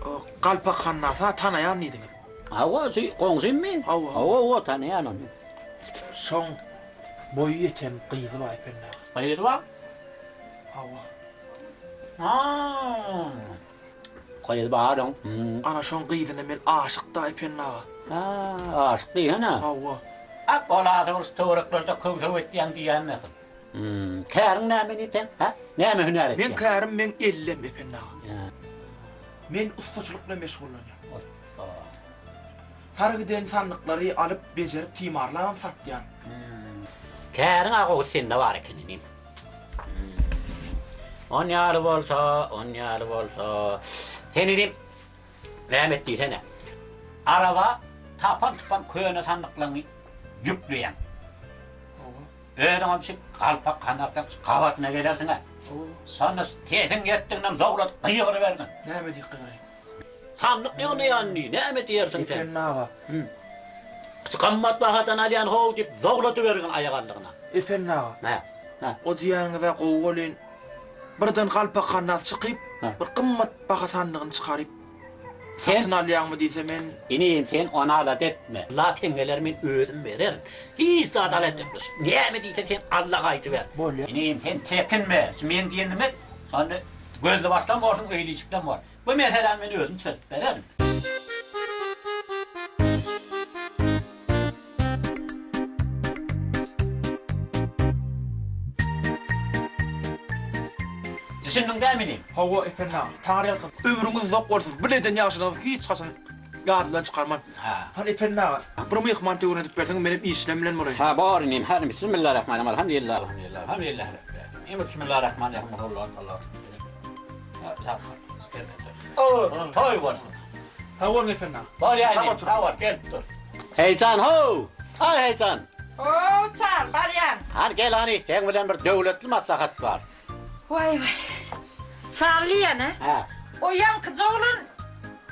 O kalpak kannasa tanayan idin. Hava qonşun mi? Hava tanıyan onu. Son boyu yeten qıyığı var ipen nağa. Hayır var. Hava. Ha. koyup bağırın. Ana şoň gyzyna men aşykda epennaga. Ha, aşk değil ha. Hawa. Ak oladı storaklarda köwse etdiýän diýän näme? Kärin näme iten? Ha? Näme hüner etdi? Men kärim men ellem epennaga. Men ustaçylykla meşgullanýar. Sargıden sandıkları alıp becerip timarlamam satýan. Kärin ağa sende var ekenim. On ýaly bolsa, senidim rahmetli sene. Araba tapan köýüne sandyklaryny ýükleýän. Öýdüňem şi galpak kanatdan gawatyna gelersiň ha. Sonra tesin ýetdiňden dowlat gyýyry berdi. Näme diýip Sandık ýöne ýanny, näme diýersiň sen? Epennaga. Qammat bahatan alyan ho dip dowlaty bergen aýaganlygyna. Epennaga. Ha. O diýäňize gowulen birden galpak kanat çykyp, bir gymmat baha sandygyny çykaryp satyn alýanmy diýse men Inim sen ona alat etme. La tengeler men özüm berer. Hiç adalet etmez. Näme diýse sen Allah gaýty ber. Inim sen çekinme. Men diýenime sonra gözle başlan bordyň öýliçikden bor. Bu meselen men özüm çözüp bererim. Düşündün däminim? Hawa epennaga. Taňry ýalkyp ömrüňiz zok bolsun. Bileden ýaşaňyz hiç gaçan ýadydan çykarman. Hani epennaga. Bir mehman töwrüne dip berseň menem işlem bilen bolar. Ha bar inim. Hadi bismillahirrahmanirrahim. Elhamdülillah. Elhamdülillah. Bismillahirrahmanirrahim. Allah. Toy var. Hawa epennaga. Bar yani. Hawa gel dur. Heyecan ho. Hay heyecan. Çal baryan. Har gel hani. Sen bilen bir döwletli maslahat var. Vay. Çalýan ha? Ha. O yankıcı oğlun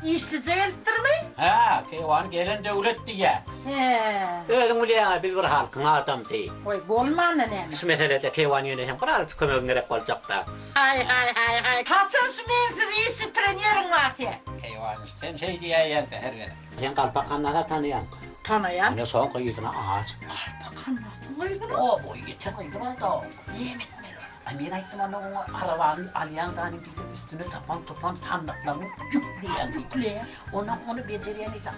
işlice geldirmi? Ha, kewan gelen döwlet diýä. Özüň bilýän bil bir halkyň adam ti. Oy bolmany näme? Şu meselede kewan ýöne hem biraz kömegine gerek boljak da. Ay. Kaçan şu men işi trenerin waty. Kewan sen şey diýýän de her gene. Sen galpakanlara tanıyan. Tanıyan? Ne soňky ýygyna ağaç. Galpakanlar. O boy geçen ýygyna da. Yemin Amin aýtdym ana o arabanın alýandan bir üstüne tapan sandıklarını yüklüyor. Onu becerýän ise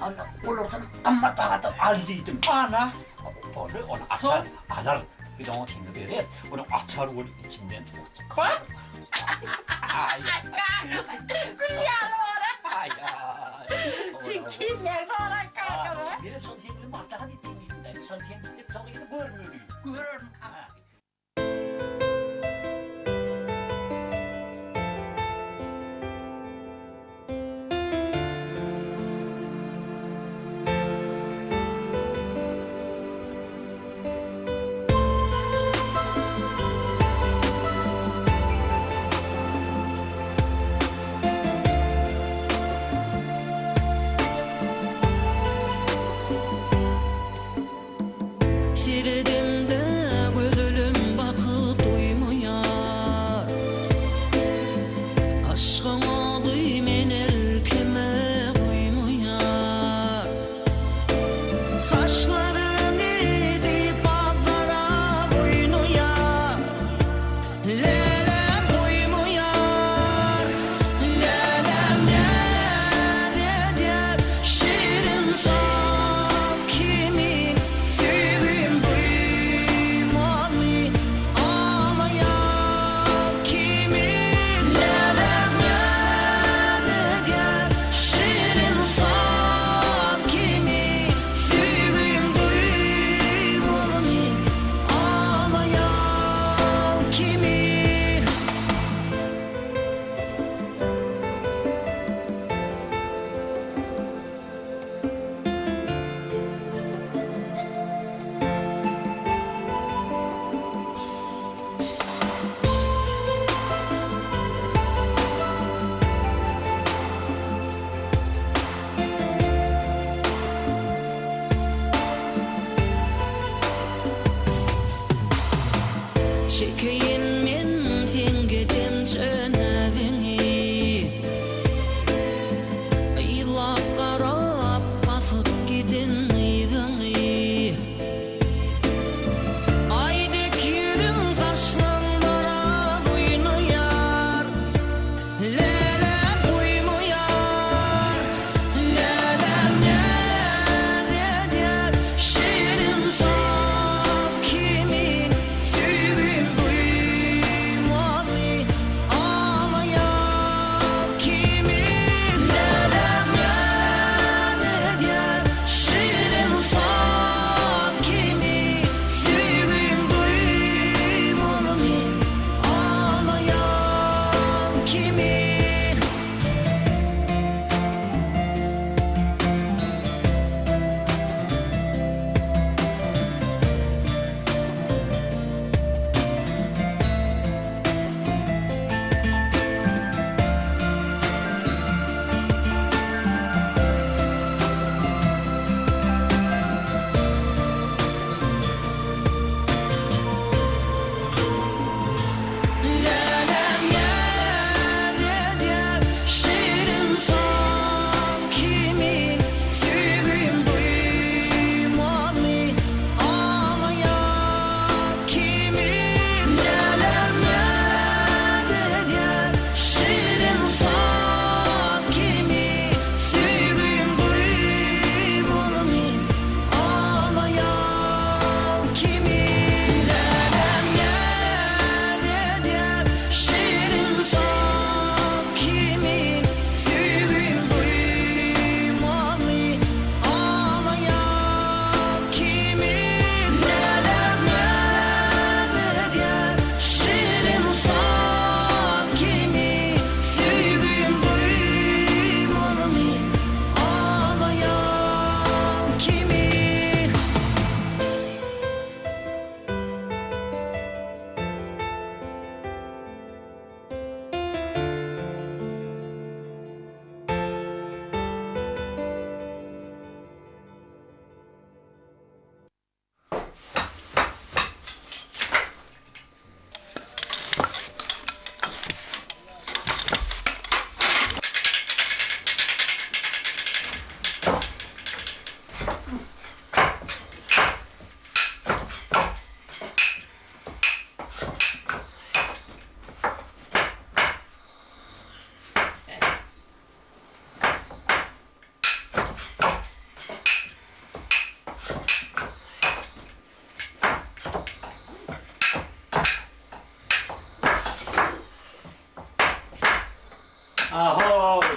olardan gammat aýatyp aldydım. Ana. Onu açar, alar. Bir onu şimdi berer. Onu açar ol içinden. Bak. Ay. Bilýän ora. Ay. Kimler ora kakara? Bir son hemli martaga ditdiğinden. Son hemli dip çok iyi görmüyor. Görürüm.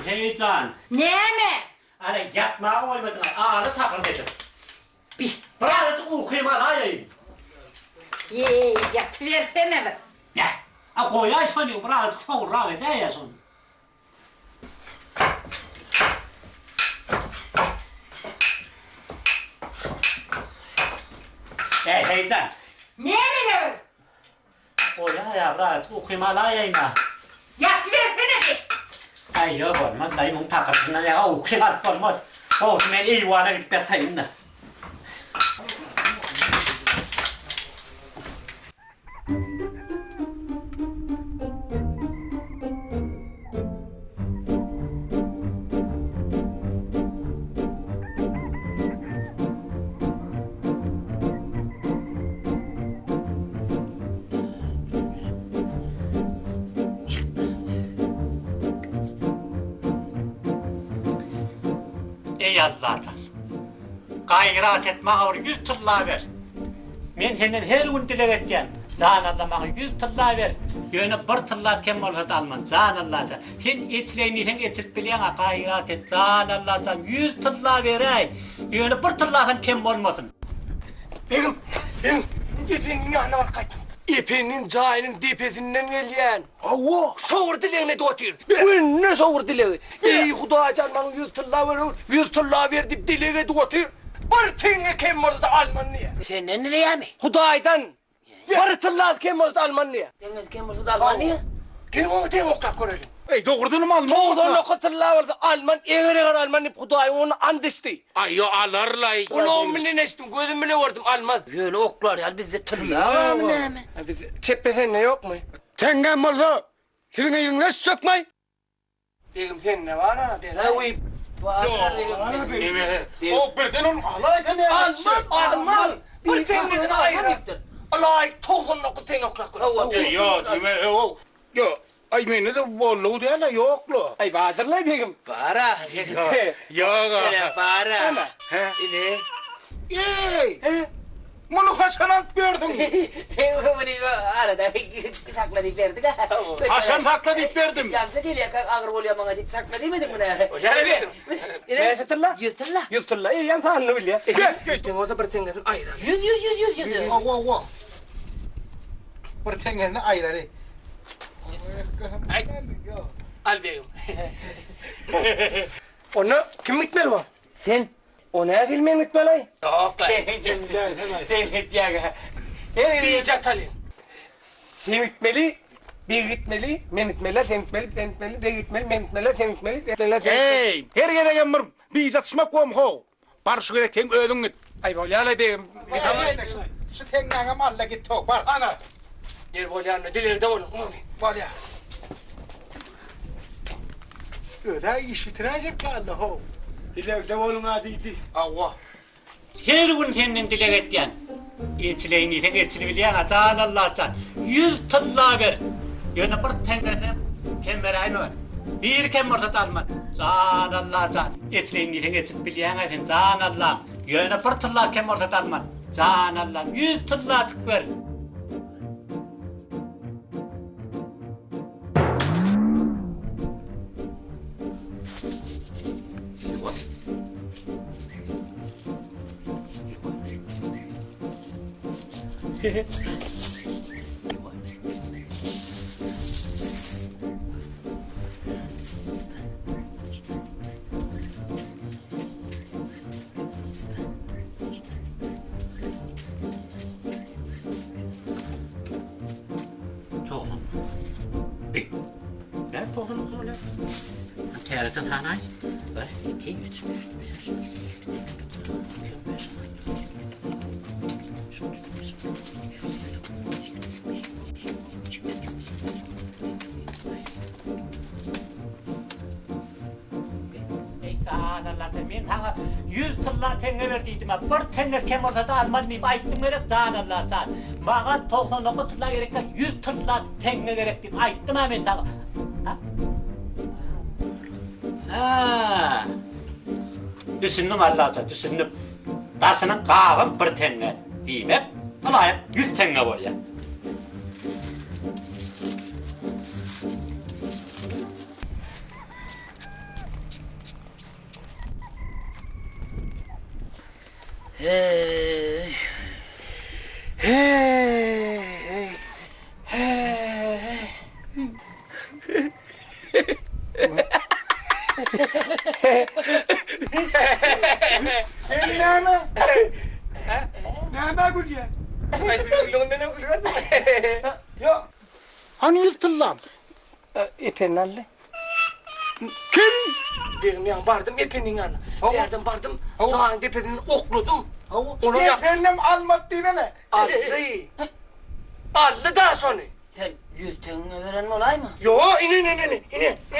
heyecan. Näme? Ana yapma oymadın. Ağrı takıl dedim. Birazcık okuyayım alayım. Yatıversene bir. Ne? Koyay sanıyor birazcık soğurlar edeyesin. Heyecan. Näme? Koyay ya birazcık okuyayım alayım ha. Yatıversene bir. Ay yok olmaz. Dayım onu takıldığında ya okuyayım olmaz. Olsun ben iyi vana gidip yatayım da. Ey Allah'tan. Gayrat etme ağır 100 tılla ver. Men senden her gün dilek etken. Can Allah bana 100 tılla ver. Yöne bir tılla kem olsa da alman. Can Allah'tan. Sen içleyini sen içip bilene gayrat et. Can Allah'tan 100 tılla ver ay. Yöne bir tılla kem olmasın. Benim efendinin anına kaydım. Efendinin cahinin depesinden gelyen. Allah. Soğur dileğine de otur. Ne soğur dileği? Ey Huda canmanın 100 tılla ver, 100 tılla ver deyip dileğine de otur. Bir tenge kem olsa da Almanya. Senden ne ya mi? Hudaydan. Bir tılla kem olsa da Almanya. Senden kim olsa da Almanya? Gelin onu ten oklap görelim. Ey doğurdun mu Alman? Doğrudan o tılla olsa Alman, eğer Alman deyip Hudayın onu andıştı. Ay yo alırlar. Kulağım bile neştim, gözüm bile gördüm Almaz. Böyle oklar ya bizde tırla var mı ne mi? Biz çepesen ne yok mu? Tengem olsa sizin elinize sökmeyin. Benim sen ne var ha? Ne uyup? O birden onu alaysan ya. Alman. Bir tengeden ayrı. Alay toğunlu tenokla kura. Yo deme o. Yo ay meni de bollu diye la yok lo. Ay Bahadır'la begim. Para. Yo. Ne para? Ne? Ey. Bunu Hasan'a verdin. Bunu arada sakladık verdik ha. Hasan sakladık verdim. Yansı geliyor ağır oluyor bana dik sakladı mıydık bunu? Gel bir. Ne satırla? Yırtırla. Yırtırla. İyi yan sanını bil ya. Gel. Orada bir tengeden ayrı. Yüz. Wow. Bir tengene ayrı. Al begim. Ona kim gitmeli var? Sen. Ona gelmeyen gitmeli ay. Yok lan. Sen gidecek. Bir catalin. Sen gitmeli. Bir gitmeli, men gitmeli, sen gitmeli, bir gitmeli, men gitmeli, sen gitmeli, Hey, her yere gelmir. Bir zatışma kom ho. Barşı gerek ten ödün git. Ay bolyala begim. Şu tengene malla git tok var. Ana. Gel bolyana dileri de oğlum. Var ya. Öde iş bitirecek kaldı ho. Dilek devolun adiydi. Allah. Her gün senden dilek etken. İçleyini sen içli bilen can Allah'tan. 100 tılla ver. Yöne bir tengene kem verayım var. Bir kem orta dalman. Can Allah'tan. İçleyini sen içip bilen sen can Allah'ım. Yöne bir tılla kem orta dalman. Can Allah'ım. 100 tılla açık ver. Toğlum. Ne toğlum öyle? Tereten hanay. Bir, iki, üç. Can Allah'tan men tağa 100 tılla tenge verdiydim ha. Bir tenge kem olsa da alman deyip ayttım gerek can Allah'tan. Bana 99 tılla gerek değil 100 tılla tenge gerek deyip ayttım ha men tağa. Ha. Düşündüm Allah'tan düşündüm. Tasının kahvım bir tenge deyip hep alayım 100 tenge var ya. Hey. Hey. Hey. Näme gülýär? Gülüňden gülýär. Ya hani yırtıllam? Epennalle. Kim? Ben bardım epenin yanına. Derdim bardım. Hava. Sağın tepeden okladım. Onu Efendim almat diye ne? aldı. Aldı daha sonra. Sen yüztüğünü veren olay mı? Yo, ine.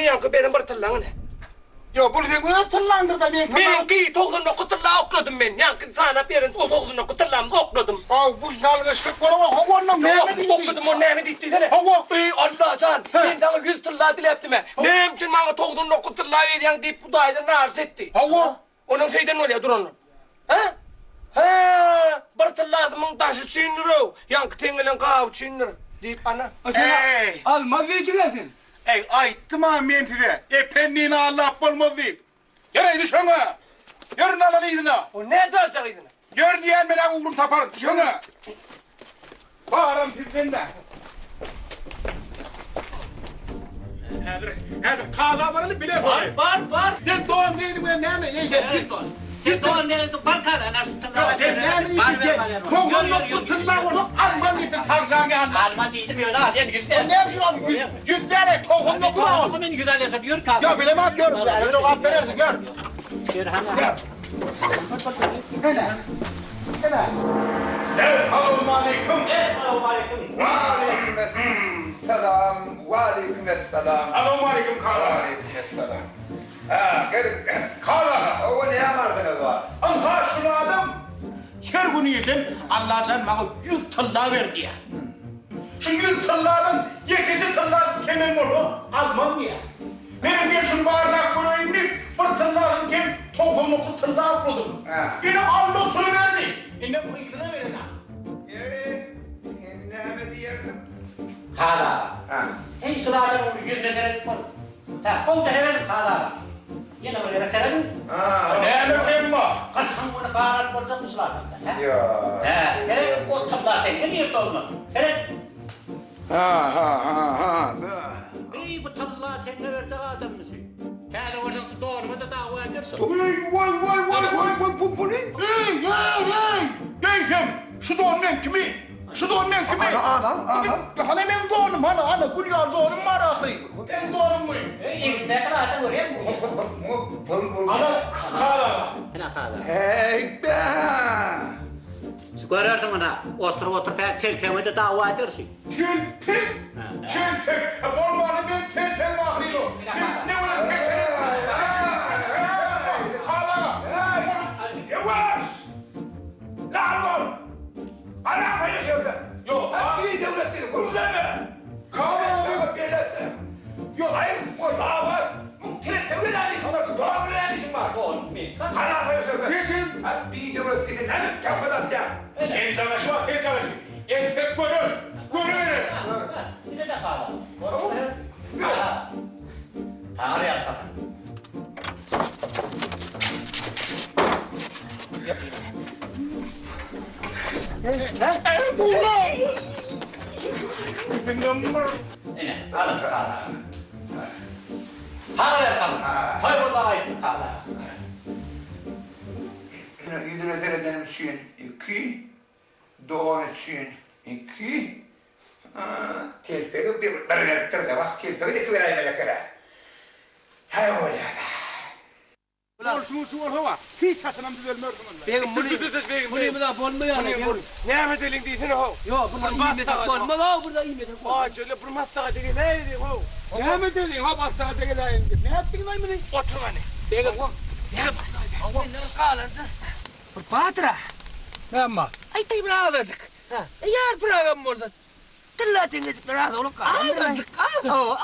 Yankı benim bir tırlanı ne? Ya bu sen nasıl tırlandır da ben tamam. Ben ki toğdunu kuturla okladım ben. Yankı sana benim o toğdunu kuturla okladım. Bu yalgışlık var ama havanın Yok, okudum o nemi ditti sene. Hava. Ey Allah can, ben sana 100 tırla dileptim he. Nem için bana toğdunu kuturla veriyen deyip bu dayıdan arz etti. Hava. Onun şeyden öyle dur onu. Ha? Ha, bir tırladımın taşı çiğnir o. Yankı tengelen kahve çiğnir. Deyip ana. Ey. Almaz vergilersin. Ey ayttım ha men size. Efendini Allah bolmaz deyip. Yaraydı şuna. Yarın alalıydın ha. O ne dalacaktın? Gör diyen bana uğrum taparım. Şuna. Bağırım sizden de. Hadi kağıda varını bile sorayım. Var. Sen doğan değilim ben ne? Evet, doğru. Sen doğru nerede? Barkar, nasıl Ya sen ne bileyim? Toğunluk bu tırlar olup Alman gibi savşan geldi. Alman değildi böyle ha. Yani yüzde. Ne yapıyorsun abi? Yüzlerle toğunluk bu. Ama ben güzel yürü kalk. Ya bilemem gör. Yani çok hap verirsin gör. Yürü hanım. Hele. Esselamu aleyküm. Ve aleykümselam. Ve aleykümselam. Esselamu aleyküm kağıda. Aleykümselam. Ha, gelin. Kağıda. O ne yapardınız var? Allah şunu adam. Her gün yedim Allah sen bana 100 tırla ver diye. Şu 100 tırlardan yekici tırlar kemin bunu almam diye. Benim bir şunu bağırnak bunu inip bir tırlardan kim tohumlu tırlar buldum. Yine Allah oturuverdi. Yine bu iyiliğine verin ha. Sen ne diyersin? Kala. Hey sıradan onu yüzüne tereddüt var. Ha, kolca hemen kala. Yine buraya tereddüt. Ne bakayım mı? Kasan bunu karar bolca musladan. Ya. Evet, o tabla tekne niye olma? Evet. Ha. Ey bu tabla tekne verdi adam mısın? Yani oradan su doğru mu da dava edersin? Vay bu ne? Hey şu doğumdan kimi? Şu doğumdan kimi? Ana. Hani ben doğum ana Gülüyor doğum var ahayım. Ben doğum muyum? Ne kadar adam oraya mı? Ana kala. Ne kala? Hey be. Görürdün ona. Otur telpemede dava edersin. Telpe. Bolmanı ben telpe mahriyo. Ne var seçenek? Kala. Yavaş. Lan ana hayır Yok. bir devletleri kurulama. Kala. Yok hayır. O daha var. Bu devlet anlaşması var. Doğru anlaşması var. Ana hayır. Seçim. Bir devletleri ne yapmadan ya? En çalışı var, en çalışı. En tek görür. Bir de kala. Tanrı yaptı. Kala. Hayır burada ayıp kala. Yüzüne seyrederim için 2, doğan için 2, telpeki bir veriptir de bak telpeki de vereyim melekere. Hay öyle ya. Olsun hava. Hiç saçınam düzelmiyorsun onunla. Begim bunu Bu da bolma yani. ne mi delin diysene ho? Yok burada iyi metak bolma da burada iyi metak bolma. Aa şöyle bir masaya değil ne dedi ho? Ne mi delin ha masaya değil ne yaptın lan bunu? Otur hani. Begim. Ne kalansa? Patra. Ne ama? Ay tay bravacık. Yar bravam burada. Tırlatın gecik bravo oğlum kalan. Azıcık. Oh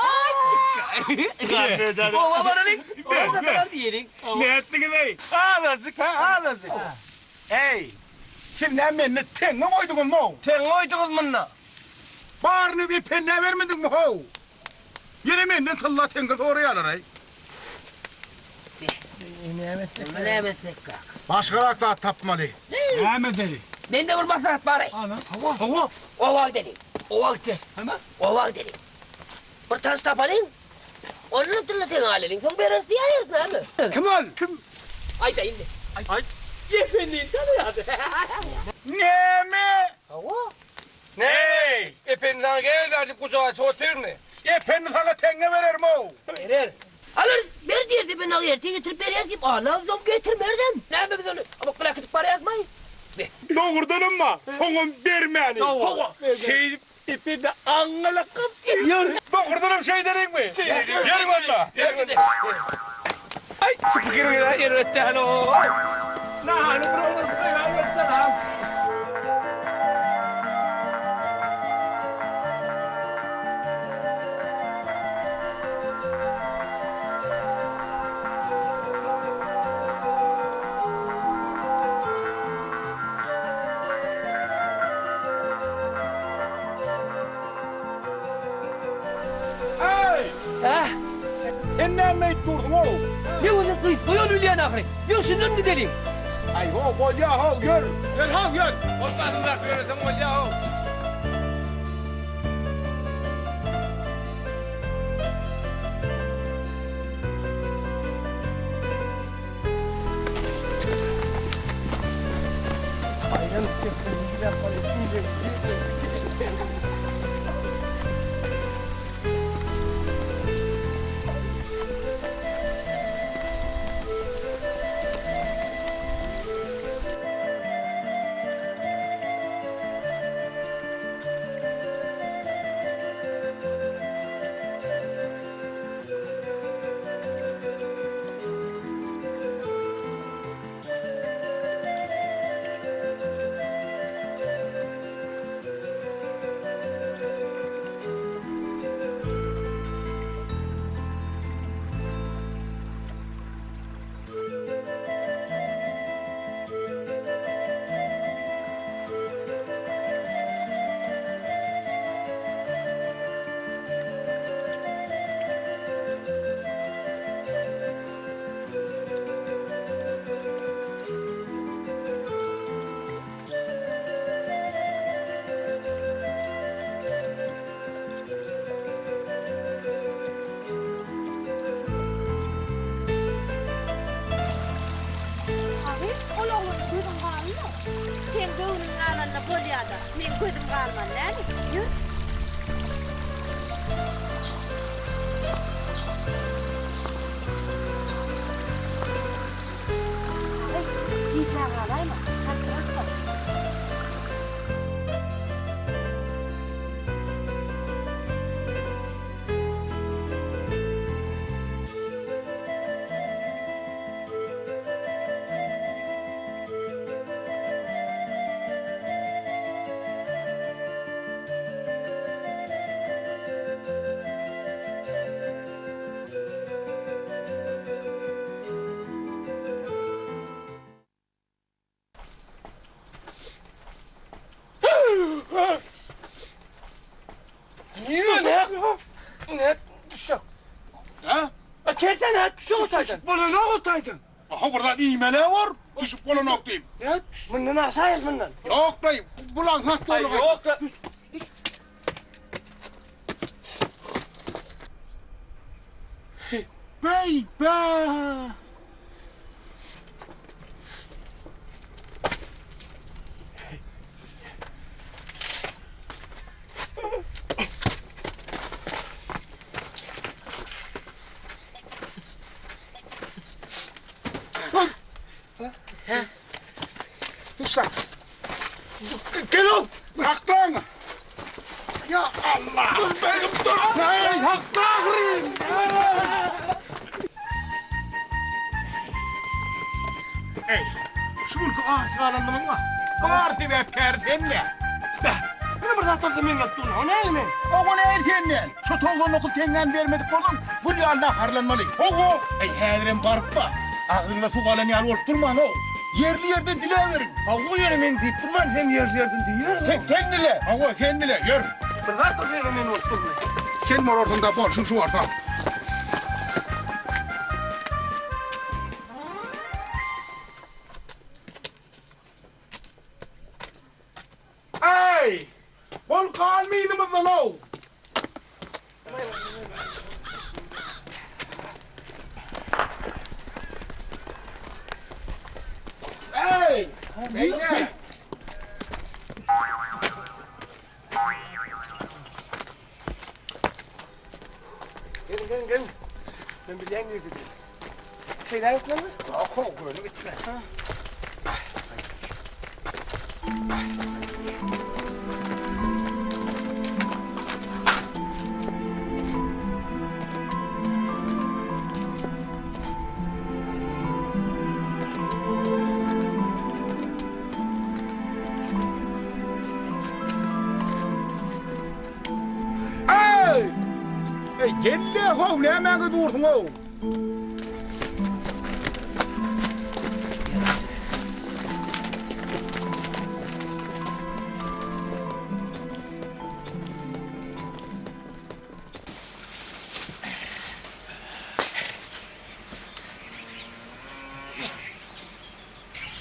azıcık. O bana ne? O da kadar diyelim. Ne ettin bey? Ağlasık. Ey! Siz ne menni tenge koydunuz mu? Sen oydunuz munna. Bağrını bir penne vermedin mi ho? Yine menni tılla tenge oraya alır ay. Ne meslek kak. Başka rakta tapmalı. Näme deli? Ben de bir maslahat bari. Ana. Hava. Oval deli. Oval deli. Hemen. Oval deli. Bir tas tapalım. Onun tırlatın alalım. Son berarsı yayırsın abi. Kim al? Kim? Ay da indi. Ay. Efendim tanıyadı. Neme? Hava. Ne? Efendim gel hadi kucağa otur ne? Efendi sana tenge verir mi o? Verir. Alırız. Ver derdi ben ağır. Getirip vereyim. Ağlam getirmerdim. Ne yapayım biz onu? Ama kulakıtık para yazmayın. Doğurdun mu? Sonun vermeyeni. Şey efendi angalak yapıyor. Doğurdun şey dedin mi? Yerim valla. Ay spiker ya erötte halo. Nah, lu bro, Ah, Ennemeyi durdun oğlum. ne oldu kız? Koyun ülyen ahri. Yok şundan gidelim. Ay ho bolya ho gör. gel ha gel. Ortadan bırakıyorsun o ya o. Aynen bilgiler falan. Sen göğünün ananına bolyada. Men gözüm kalman lan. Yürü. Diyeceğim alayım mı? Sen bırakma. Ne düşük? Ha? Kerten ne düşük otaydın? Bana ne otaydın? Aha burada iğmeler var. Düşüp bana noktayım. Ne düş? Bundan asayız bundan. Yok dayım. Bulan hak Ay doğru. yok la. Bey be. Uşak. Gel ol. Bırak lan. Ya Allah. Dur benim dur. Hey hakkâhrim. Hey. Şunun ağası alanımın var. Parti ve perdenle. Ne burada tuttu minnet dur. O ne elmin? O ne erkenle? Şu tongon okul tengen vermedik oğlum. Bu Allah harlanmalı. Oğlum. Ey hedrem barkma. Ağzına su kalem yal olup durma no. Yerli yerde dile verin. Havu yerimin deyip durman sen yerlerden diyor. Sen dile. Hava sen dile yer. Burada dur yerimin oturma. Sen mor ortanda borçun şu orta. lan o. Hey! Beyler! Gelin. Ben bilen girdi. Şeyler yok lan mı? Oku böyle gitme. Gelle hov ne hemen durdun o.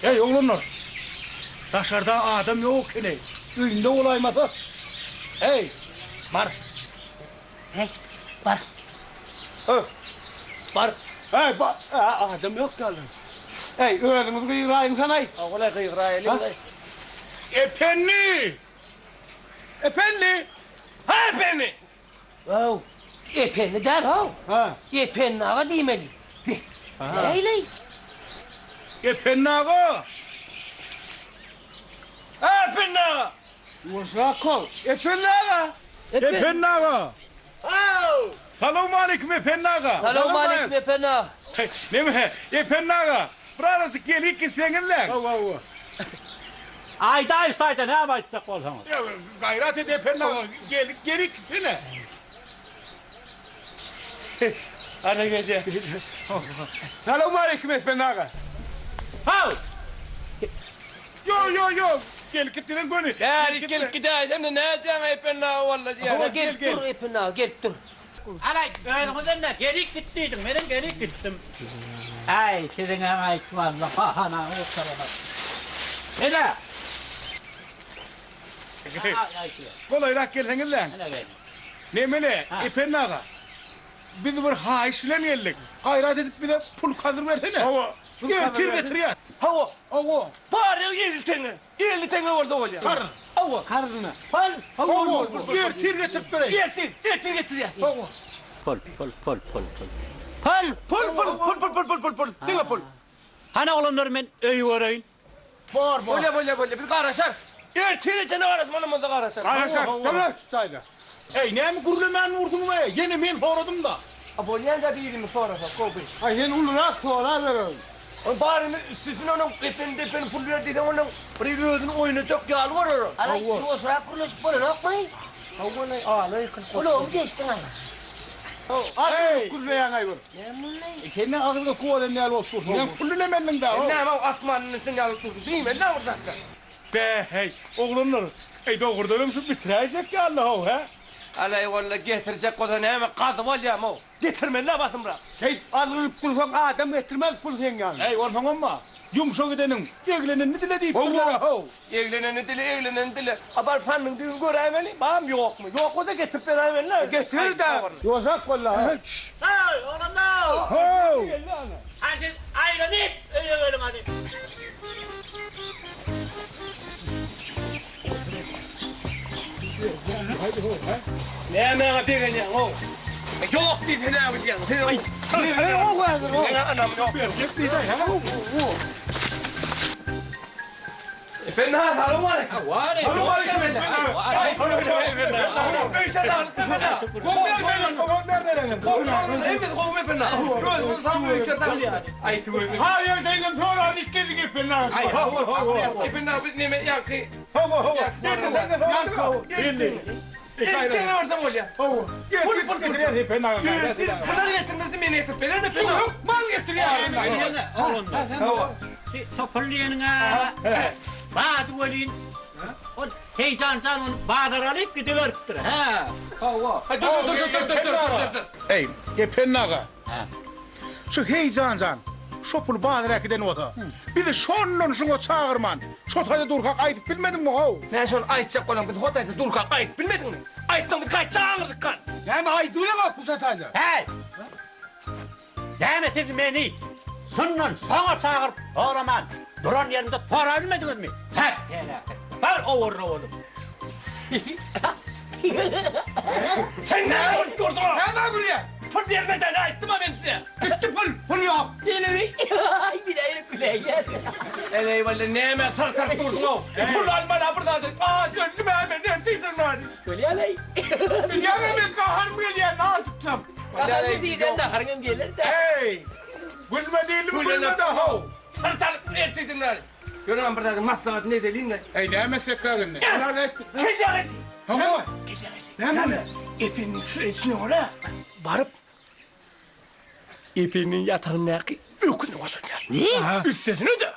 Ey oğlumlar. Dışarıda adam yok ki. Ünlü olaymasa. Hey, var. Hey, var. Var. Hey, adam yok kaldı. Hey, öğrenimiz kıyırayın sana. Oğlum kıyırayın. Efendi! Efendi! Ha efendi! Wow. Epenni der ha. Ha. Epenni ağa demeli. Neyle? Efendi ağa! Ha efendi ağa! Uzak kol. Efendi ağa! Efendi ağa! Au! Selamun aleyküm efendi ağa! Selamun aleyküm efendi ağa. Ne mi? Efendi ağa! Burası gelik ki seninle. Ayda istayda ne yapacak olsanız? Ya gayret et efendi ağa. Gelik sene. Hadi gece. Selamun aleyküm efendi ağa. Au! Yo. Gel gittin gönül. Gel gideyden de ne edeceksin efendi ağa vallahi ya. Ama gel dur efendi ağa gel dur. Alay, öyle ne? Geri gittiydim, ben geri gittim. Ay, sizin ay valla hana o tarafa. Hele. Kolayrak gelsen lan. Evet. Ne mele? Efendi ağa. Biz bir haişlemeyelim. Gayret edip bir de pul kadır versene. Hava. Getir ya. Hava. Hava. Bari 50 tane orada ol ya. Kar. Hava. Karızına. Hava. Getir getir böyle. Getir ya. Hava. Pol. Pul. Dinle pul. Hani olanlar ben öy varayım. Var. Böyle bir karasar. Ertele canavar arasmanımızda karasar. Karasar. Tamam ustaydı. Ey ne mi gurlemen vurdun be? Yine men soradım da. Abolyan da birimi sorasa kobi. Ay sen uluna sorar. O bari sizin onun depen pul verdi de onun riviyonun oyunu çok yağlı var o. Alay, o sıra kuruluş böyle ne yapmayın? Hava ne? Ağlayı kıl. Oğlum geçtin ay. Ay kulleyen ay var. Ne bunlar? Senin ağzında kuvadan ne olsun? Ben kullemedim da. Ne ama asmanın sinyalı tuttu değil mi? Ne orada? Be hey oğlumlar. Ey doğurduğum şu bitirecek ya Allah o ha. Alay vallahi getirecek o da ne hemen kadı var ya mo. Getirme ne basın bırak. Şey azılıp kulsan adam getirmez kul sen yani. Ey olsan ama yumuşak edenin evlenen ne dile deyip durlar ha. Evlenen dili. Abar fanın düğün göremeli. Bağım yok mu? Yok o da getirip veremeli. Getir de. Yozak vallahi. Hey, oğlum ne? Ho. Hadi ayrılıp öyle hadi. Ne hemen degen ya o. Yok bir tane yapacağım. Ay. O var. Anam yok. Cepti de ha. Efendim selamun aleyküm. Selamun aleyküm efendim. Hayır değilim sonra dikkedik efendim. Efendim biz ne yakı. Gel orada ol ya. Pul Pınar getirmezdi beni getir. Beni de pınar. Mal getir ya. Oğlum. Sapırlayanın ha. Bağdı olin. Heyecan onu bağdır alıp gidiveriptir ha. Dur. Ey efendi ağa. Şu heyecancan. Şu pul bağırarak giden olsa. Bir de şonun şunu çağırman. Şu tayda durkak ayıp bilmedin mi o? Ben son ayıtacak olan bir hotayda dur kalk ayıt bilmedin mi? Aytdım kaçağınızı kan. Yani aydığına bak bu sataydı. Hey! Demesin beni. Sınnan sana çağırıp doğraman. Duran yerinde doğrabilmediniz mi? Hep Var oğlum. Sen ne yapıyordun? Hemen buraya. Fır diyemeden ayttım ha ben size. Gitti fır yok. Bir de güle gel. Eley valla ne hemen sar durdun o. Fır alman buradadır. Gönlüm hemen neredeydin lan? Öyle alay. Ya hemen kahar mı geliyor ne yapacağım? Kafanı birden de hargım gelir de. Hey! Gülme değil mi gülme de ha? Sar neredeydin lan? Görüyorum burada maslahat ne dediğin ne? Hey ne mesleklerin ne? Kecaret. Tamam. Ne mi? İpinin şu içine oraya varıp İpinin yatağındaki ökünü koşacak. Ne? Üstesine de.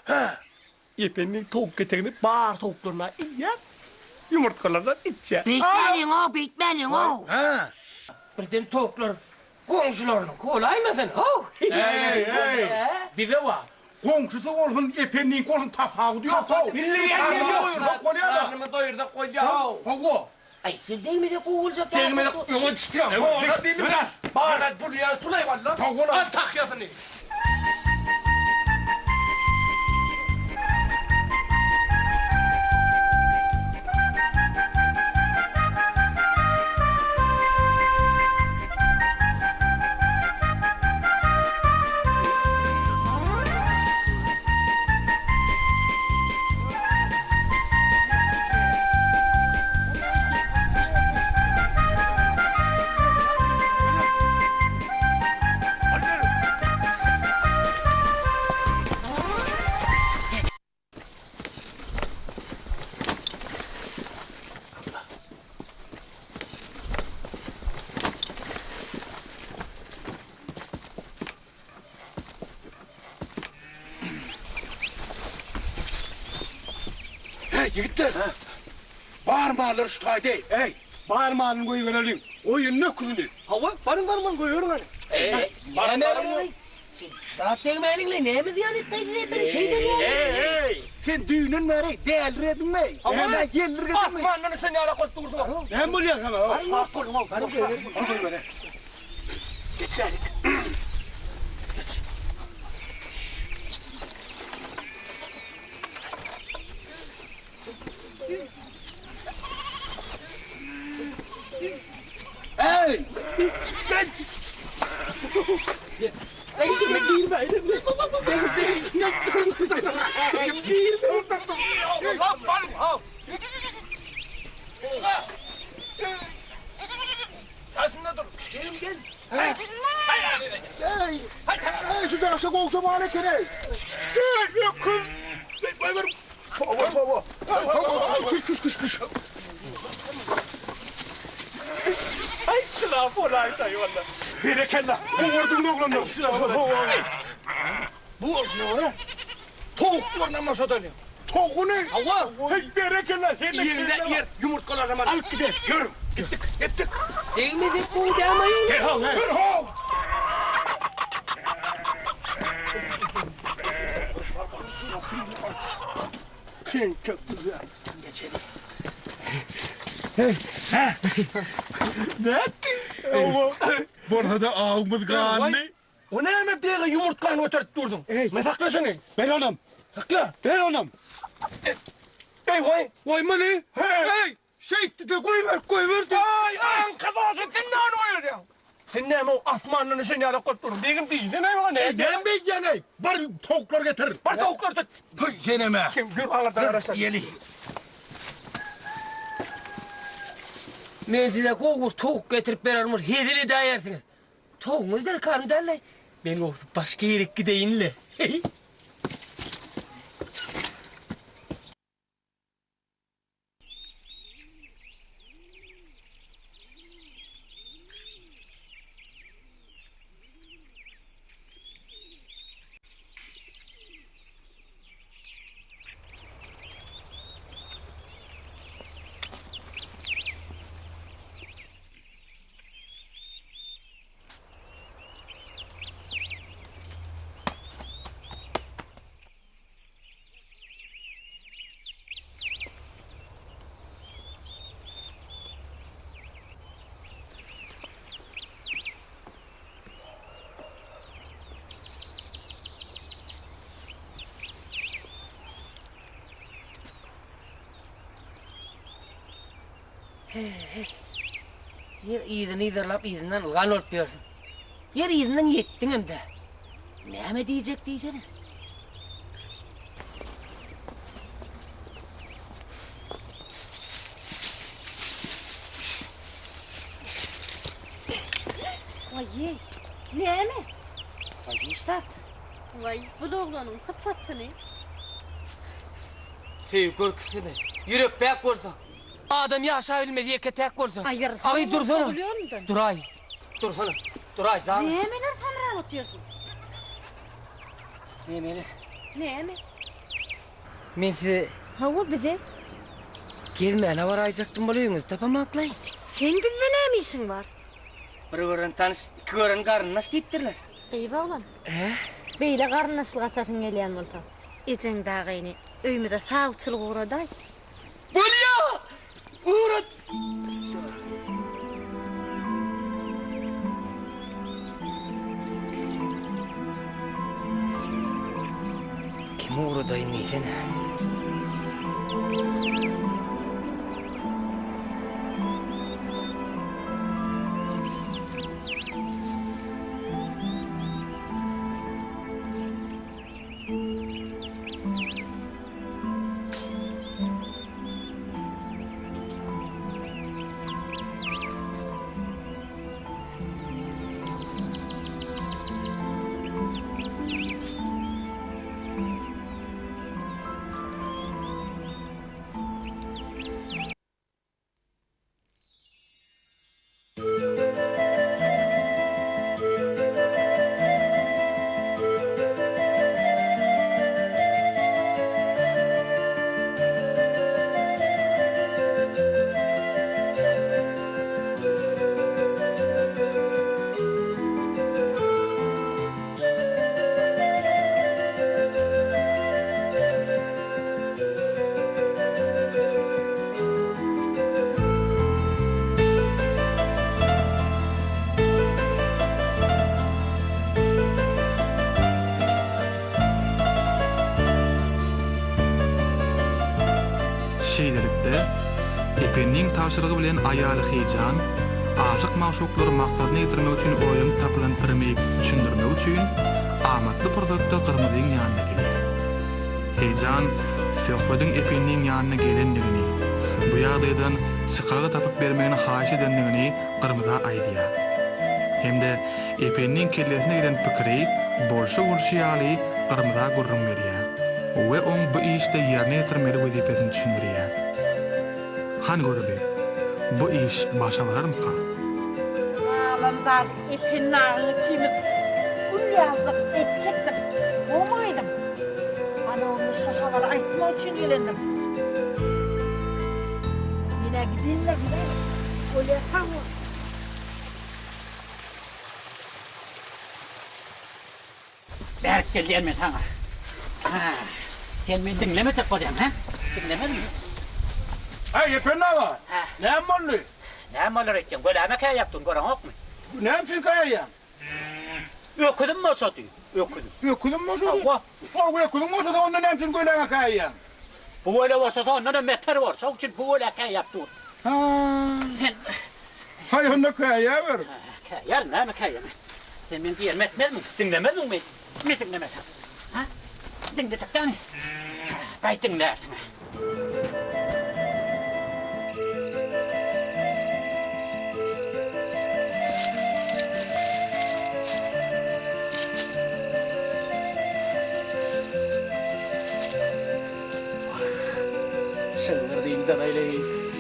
İpinin tavuk getirini bağır tavuklarına yiyip yumurtkalardan içecek. Bitmelin o. Ha. Birden tavuklar komşularını kolay mısın? Hey. Bize var. Komşusu olsun, efendinin olsun tapağı diyor. Milli karnımı doyurduk koca. Hago. Ay sen değil mi de kovulacak ya? Değil mi de yola çıkacağım. Bak değil mi biraz? Bağırdan buraya sulay var lan. Al takyasını. Hey yigitler. Bağırmalar şu tay değil. Hey, bağırmağını koyuverelim. Oyun ne kulunu? Hava, varın koyuyorum hani. Yemeğini dağıt değmeyeninle ne mi ziyan ettiydi beni şey dedi ya. Hey. Sen düğünün nereye? Değerliydin mi? Hemen gelir gidin mi? Asmanını seni ala koyup durdum. Ne buluyorsun ama? Sağ kolum ol. Geçerik. Hey! Geç! Ay sen değil mi? Aslında dur. Gel. Hey! Hey! Şu aşağı olsa bana kere. Gel yakın. Ver. Baba. Kış. Ay sınav olaydı valla. Berekallah. Bu vurdun oğlanlar. Sınav olaydı. Bu olsun oraya. Tavuklarına masa dönüyor. Toğu ne? Allah. Hey berekallah. Yerinde yer yumurtkalarına var. Alıp gidelim. Yürü. Gittik. Değil mi de bu demeyin? Derhal. Sen çok güzel. Geçelim. Ne ettin? Bana da ağımız kanlı. O ne hemen bir yere yumurtkanı oturup durdun? Ne saklasın? Ben anam. Sakla. Ben anam. Vay mani. Hey. Şey koyver. Ay arkadaşım sen ne anlıyorsun? Sen ne o asmanını seni ala koydun? Değilim değil. Sen ne var ne? Ben bekleyene. Bari tavuklar getir. Var tavuklar da. Yeneme. Kim gör ağırdan arasın. Yeli. Ben size kovur tavuk getirip verarım. Hedili daha yersiniz. Tavuğumuz der karnı derler. Ben o başka yere gideyinle. Yer iyidini iderlap iyidinden ılgan olup diyorsun. Yer iyidinden yettin hem de. Näme diyecek diysene? Vay ye. Näme? Vay işte. Vay bu da oğlanın kapattını. Korkusunu. Yürek bek olsa. Adam yaşa bilmedi yeke tek olsa. Hayır. Ay dursana. Biliyor musun? Duray. Dursana. Duray canım. Nämeler tamam atıyorsun? Näme? Näme? Men size Hava bize. gezmeyene varayacaktım boluyunuz. Tapamaklay. Sen bizde näme işin var? Bir tanış, iki gören karın nasıl deyiptirler? Eyvah ulan. Beyle qarnaşlığa satın gelen bolsa. Ecen dağayını öymüde sağçılık uğraday. Bolya! Uğrat! Kim uğraday neysene? Şeýlelikde epenniň tapşyrygy bilen aýaly Heýjan aşyk maşuklary maksadyny ýetirmek üçin oýlum tapylantyryp düşündirmek üçin amatly purzatda Gyrmyzyň ýanyna gelir. Heýjan söhbetiň epenniň ýanyna gelendigini, bu ýagdaýdan çykarga tapyp bermegini haýyş edendigini Gyrmyza aýdýar. Hemde epenniň kellesine giren pikiri bolşa ýaly Gyrmyza gurrun berýär. We on bu işte yerine yetirmeli vazifesini düşündürüyor. Han görübi, bu iş başa varar mı ka? Ağlamdan ipin ağını kimit gül yazdık edecektim. Olmaydım. Bana onu şu havalı aytmak için gelendim. Yine gideyim de gidelim. Öyle tam o. Berk gelýän men sana. Sen meni dinlemejek bolýan, ha? Dinlemedin mi? Hey yepen ne var? Ne mollu? Näme olar etdiň? Göläme käý ýapdyň, göreňokmy? Ne için kayayan? Öküdüm mi oşady? Öküdüm. Ökülüm mü olsa? Hava. O ökülüm olsa da ondan ne için koyulana kayayan? Bu öyle olsa da ondan meter var. Şoň üçin bu öyle käý ýapdy. Ha. Sen Hay onda kaya ver. käýär, näme käýär? Sen meni diýermedin, dinlemedin mi? Ne dinlemedin? Ha? Dinlejekdiň. Gaýdyň näme? Şıngırdayımdan öyle.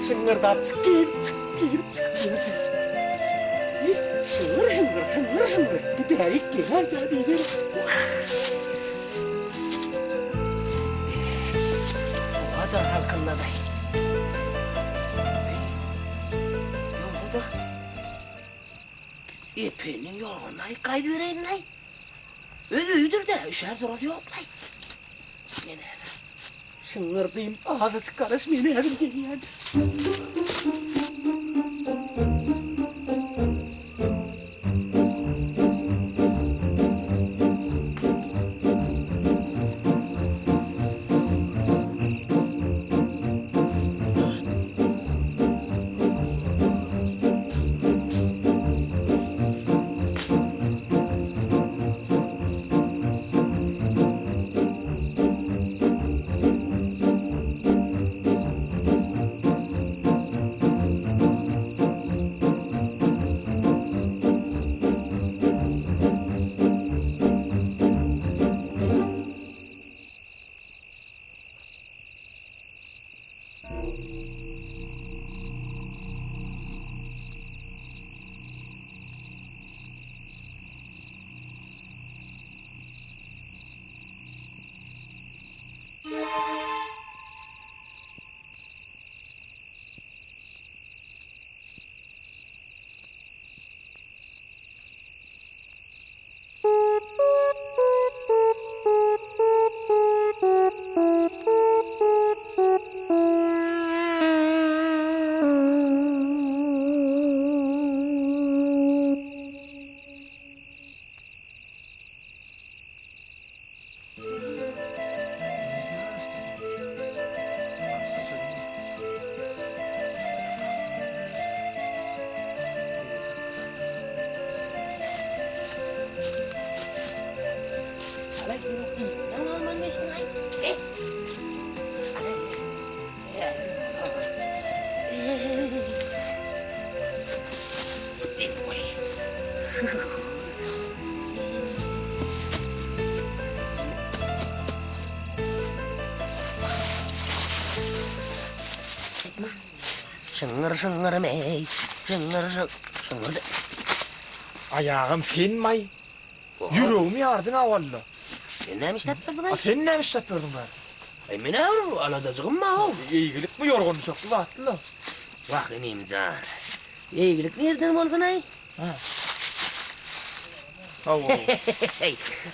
Şıngırdan çıkayım. Şıngır. Giderik gel ya diyelim. Bu kadar halkınla da. Yoksa da. Epenin yorgunlayı kaydı vereyim lan. Ödüydür de üşer durası yok lan. Yine. Şıngırdayım. Ağzı çıkarış beni evim geliyor. Şıngır mey, şıngır. Ayağım finmay. Yüreğimi yardına valla. Sen ne işlep verdin? Sen ne işlep verdin ben? Ay mene avru aladacığım ma o. İyilik mi yorgun çoktu vatlı? Bak inim can. İyilik nereden oldun ay?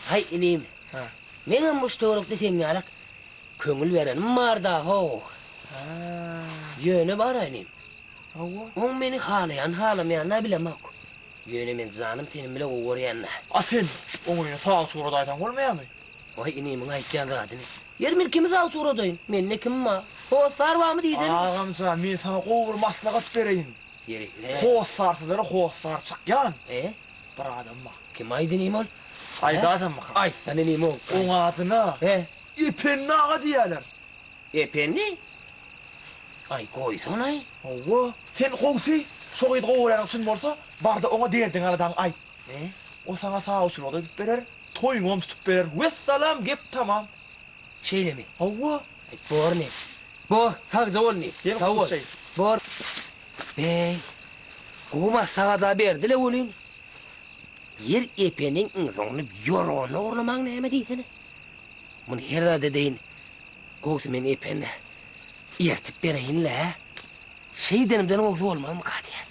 Hay inim. Neden bu stoğrukta sen yalak? Köngül verenim var da ho. Yönü var inim. On beni halamayan ne bilemem. Yönü men canım tenim bile uğrayan. Sen onu sağ sonra aytan olmaya mı? Vay inimin aytyan gadını. Yer milkimiz al suradayım. Men ne kim ma? O sarva mı diydin? Ağam sen men sana qoğur maslahat bereyim. Yeri. Hoş sarsıları hoş sar çıkyan. Bir adam ma. Kim aydın imol? Ayda adam ma. Ay sen imol. Onun adına İpenni ağa diyeler. İpenni? Ay koysun ay. Oğu. Sen qoğsi. Şoğu edi qoğurayan için bolsa barda ona derdin aradan ay. O sana sağ olsun o da edip verer. Toyun onu tutup verer. Vesselam gep tamam. Şeyle mi? Oğu. Bor ne? Bor. Sağca ol ne? Sağ ol. Bor. Bey. Kuma sağa da berdile olayım. Yer epenin ınzonu yoronu orlaman neyme deysene. Bunu herhalde deyin. Koğusu men epenle. Yertip bereyinle. Şey denimden oğusu olmam mı kadiyen?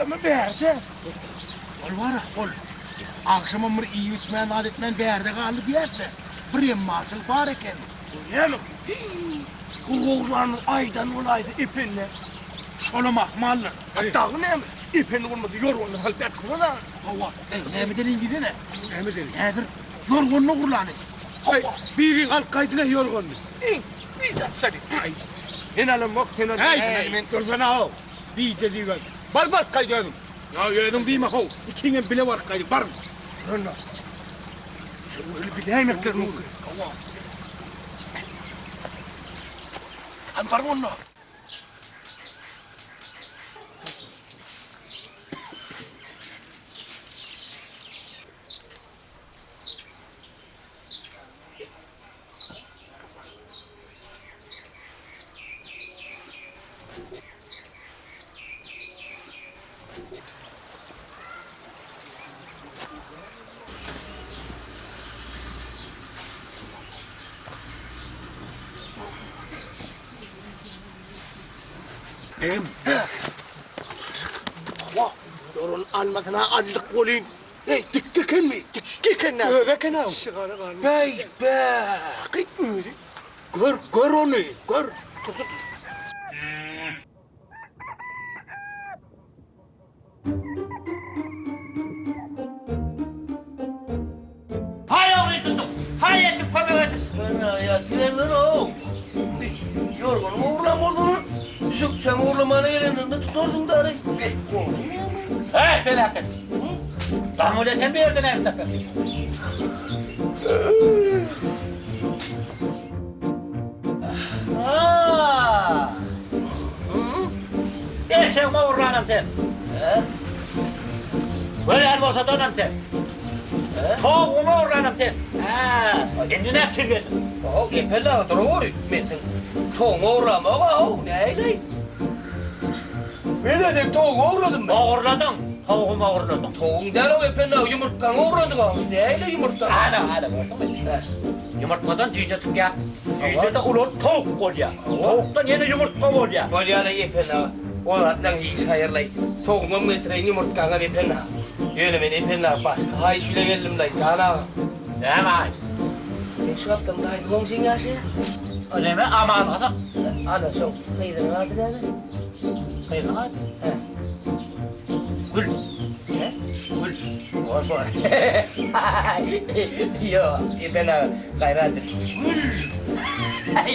Ama berde. Ol var ol. Akşam bir iyi içmeyen adetmen berde kaldı diyerse. Bir maçıl var eken. Uyuyalım. Kurğurlarını aydan olaydı ipinle. Şolamak mallar. Hatta ne mi? İpinle olmadı yorgunlu halbet kurana. Hava. Ne mi dedin gidi ne? Ne mi dedin? Nedir? Yorgunlu kurlanı. Hay, birin al kaydına yorgunlu. Bir zat seni. Ay. Enalım yok, enalım. Hey, görsene o. Bir cezi ver. Barbar kaydıyorum. Ya yedim değil mi ho? İkinin bile var kaydı. Var mı? Rönna. Sen öyle bileyim ekler mi? Allah. Han var mı onunla? Yorun almasına allık olayım. Hey, dikkeken mi? Dikkeken ne? Öveken av. Bey be. Gör onu. Gör. Dur. Hay oğlum tuttum. Hay ettim köpek ettim. Ana ya trenler o. Yorgun uğurlam olduğunu. Düşükçem uğurlamana geleninde tutardın da arayı. Hey felaket. Tahmül eten bir yerden ev sakın. Sen uğurlanam sen. Böyle her olsa dönəm sen. Toğuma uğurlanam sen. Şimdi ne çirgesin? Oğul epelle adır oğur. Metin toğuma uğurlama oğul. Ne eyleyim? Ne dedim toğuma uğurladım ben? Uğurladın. Toğuma uğurladın. Toğum der o epelle yumurtkanı uğurladın oğul. Ne eyle yumurtkanı? Hala gördün mü? Yumurtkadan cüce çık ya. Cüce de ulan tavuk kol ya. Tavuktan yine yumurtka kol ya. Kol ya da epelle. Oğlatlan hiç hayırlay. Toğuma metreyin yumurtkanı epelle. Öyle ben epelle başka hayış bile geldim da cana. Ne var? Sen şu yaptın da hayız olmuşsun ya şey. Öyle mi? Aman adam. Ana son. Kıydın adı ne? Kıydın adı? He. Orman. Yo, ipena gayret.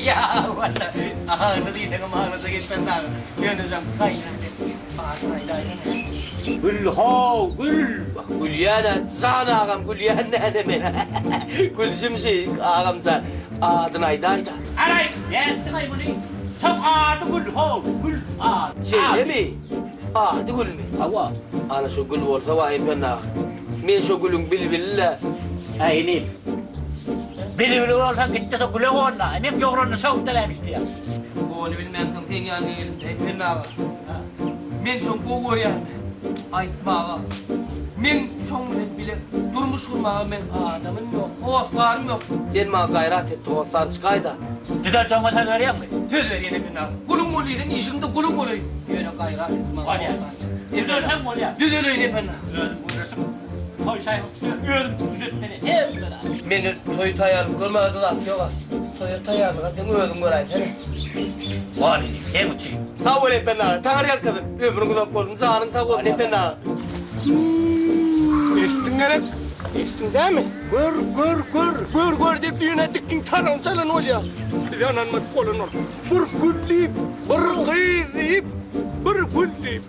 Ya valla. Ağzı değil de ağzı gitmeden. Yöneceğim gayret. Gül ho, gül. Gül yana sana ağam gül yana ne demek? Gül simsik ağam sen adın aydayda. Alay, yettin ay bunu. Çok adı gül ho, gül adı. Şey mi? Adı gül mü? Hava. Ana şu gül olsa var ipena. Men şu gülün bilbille. Aynim. Bili olsan gitti so gülü onna. Enim yoğrunu savundalam istiyor. Onu bilmem sen yani ipena. Men şu bu ya. Aytmağa. Men şoňmyň bile durmuş kurmağa men adamym ýok, howaslarym ýok. Sen maňa gayrat et, howaslar çykaýda. Düdel çoňa sen berýärmi? Söz berýän ben. Gulum bolýan, işiňde gulum bolýan. Ýöne gayrat et maňa. Bolýar. Düdel hem bolýar. Düzel öýne ben. Toy şaýy, öýdüm düdetmeni. Hem bera. Meni toy taýarlyk görmedi zat ýok. Toy taýarlyk sen öýdüm göräýin sen. Var idi, hem uçy. Sağ ol ben. Taňar ýalkadym. Ömrüň uzak bolsun, sanyň sag bolsun ben. Estin gerek. Estin değil mi? Gör deyip düğüne dikkin taran çalan ol ya. Bir ananmat kolun ol. Bir gülleyip, bir kıyızlayıp, bir gülleyip.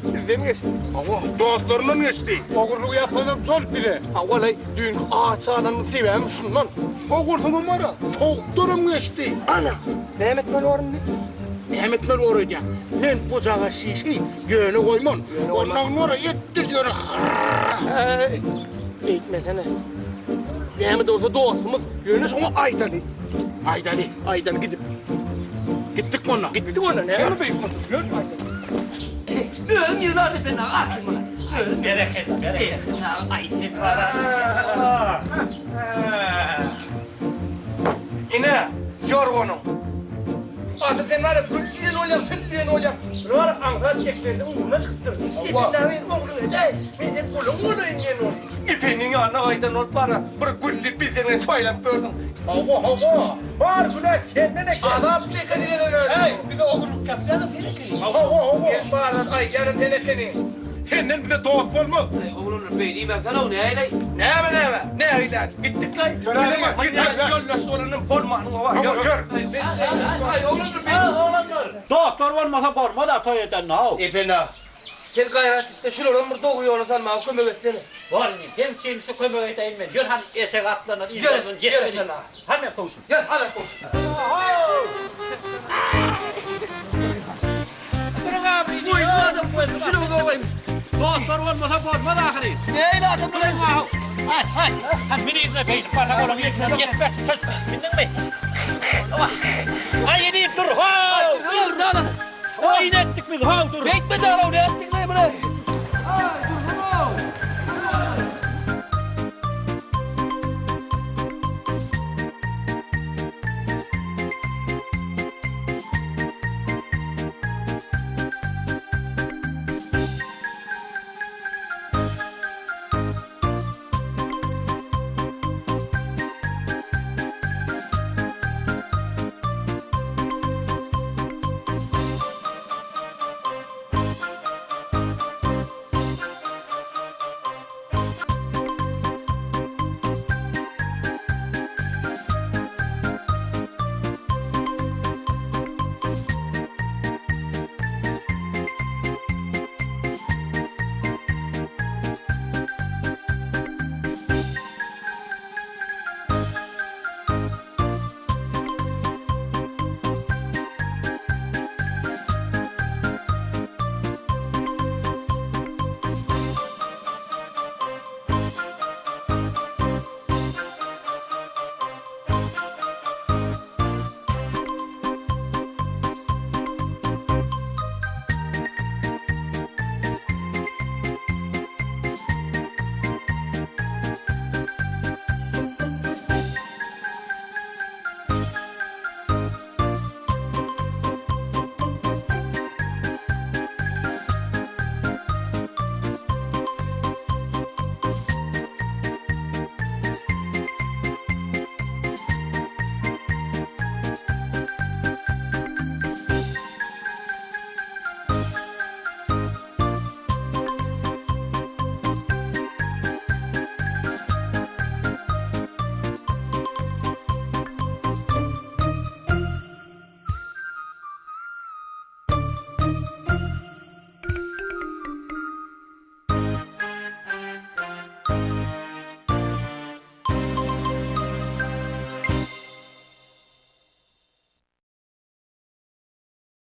Bizden geçti. Allah dostlarından geçti. Oğurluğu yapalım sol bile. Vallahi düğün ağaç adamı sever misin lan? Oğurluğun var ya, doktorum geçti. Ana. Mehmet Mel orun ne? Mehmetler oraya. Men bucağa şişi yönü koymam. Ondan sonra yettir yönü. Eğitmesene. Mehmet olsa dostumuz yönü sonra Aydali. Aydali gidip. Gittik mi onunla? Gittik onunla. Ne yapayım beyim? Gör Aydali. Ölüm yılardı beni. Akım bana. Bereket. Aydali. İne. Yorgunum. Artık sen var ya, kırk olacağım, sen olacağım. Ne var Ankara teklerinde uğruna çıktır. İpinlerin oğlunu da, benim kulum onu ingen ol. İpinin yanına aydan ol para. Bir güllü bizlerine çaylan bördün. Hava. Var güneş kendine gel. Adam çekadine dönüyor. Hey, bir de oğlum kaptanı tenekeni. Hava. Gel bana ay yarın tenekeni. Senden bize dost olmaz. Oğlunun beyniyim ben sana o ne eyley? Ne eyley? Gittik lan. Yolla sorunun formanı var. Gör. Ay oğlunun beyniyim. Doktor olmasa borma da toy eden ha. İpina. Sen gayret et de şuranın burada okuyor olsan bana kömek etsene. Var mı? Hem çiğim şu kömür edeyim ben. Gör han esek atlanır. Gel sana. Hem yapıyorsun. Gel hadi koş. Durun abi. Bu adam bu şunu burada olayım. Doktor olmasa borma da ahri. Neyle adam bulayım? Hay. Han beni izle beylik parta oğlum. Yetme. Söz. Bildin mi? Ay yediyip dur. Dur sana. Oyun ettik biz. Dur. Bekme de ara oraya ettik ne böyle?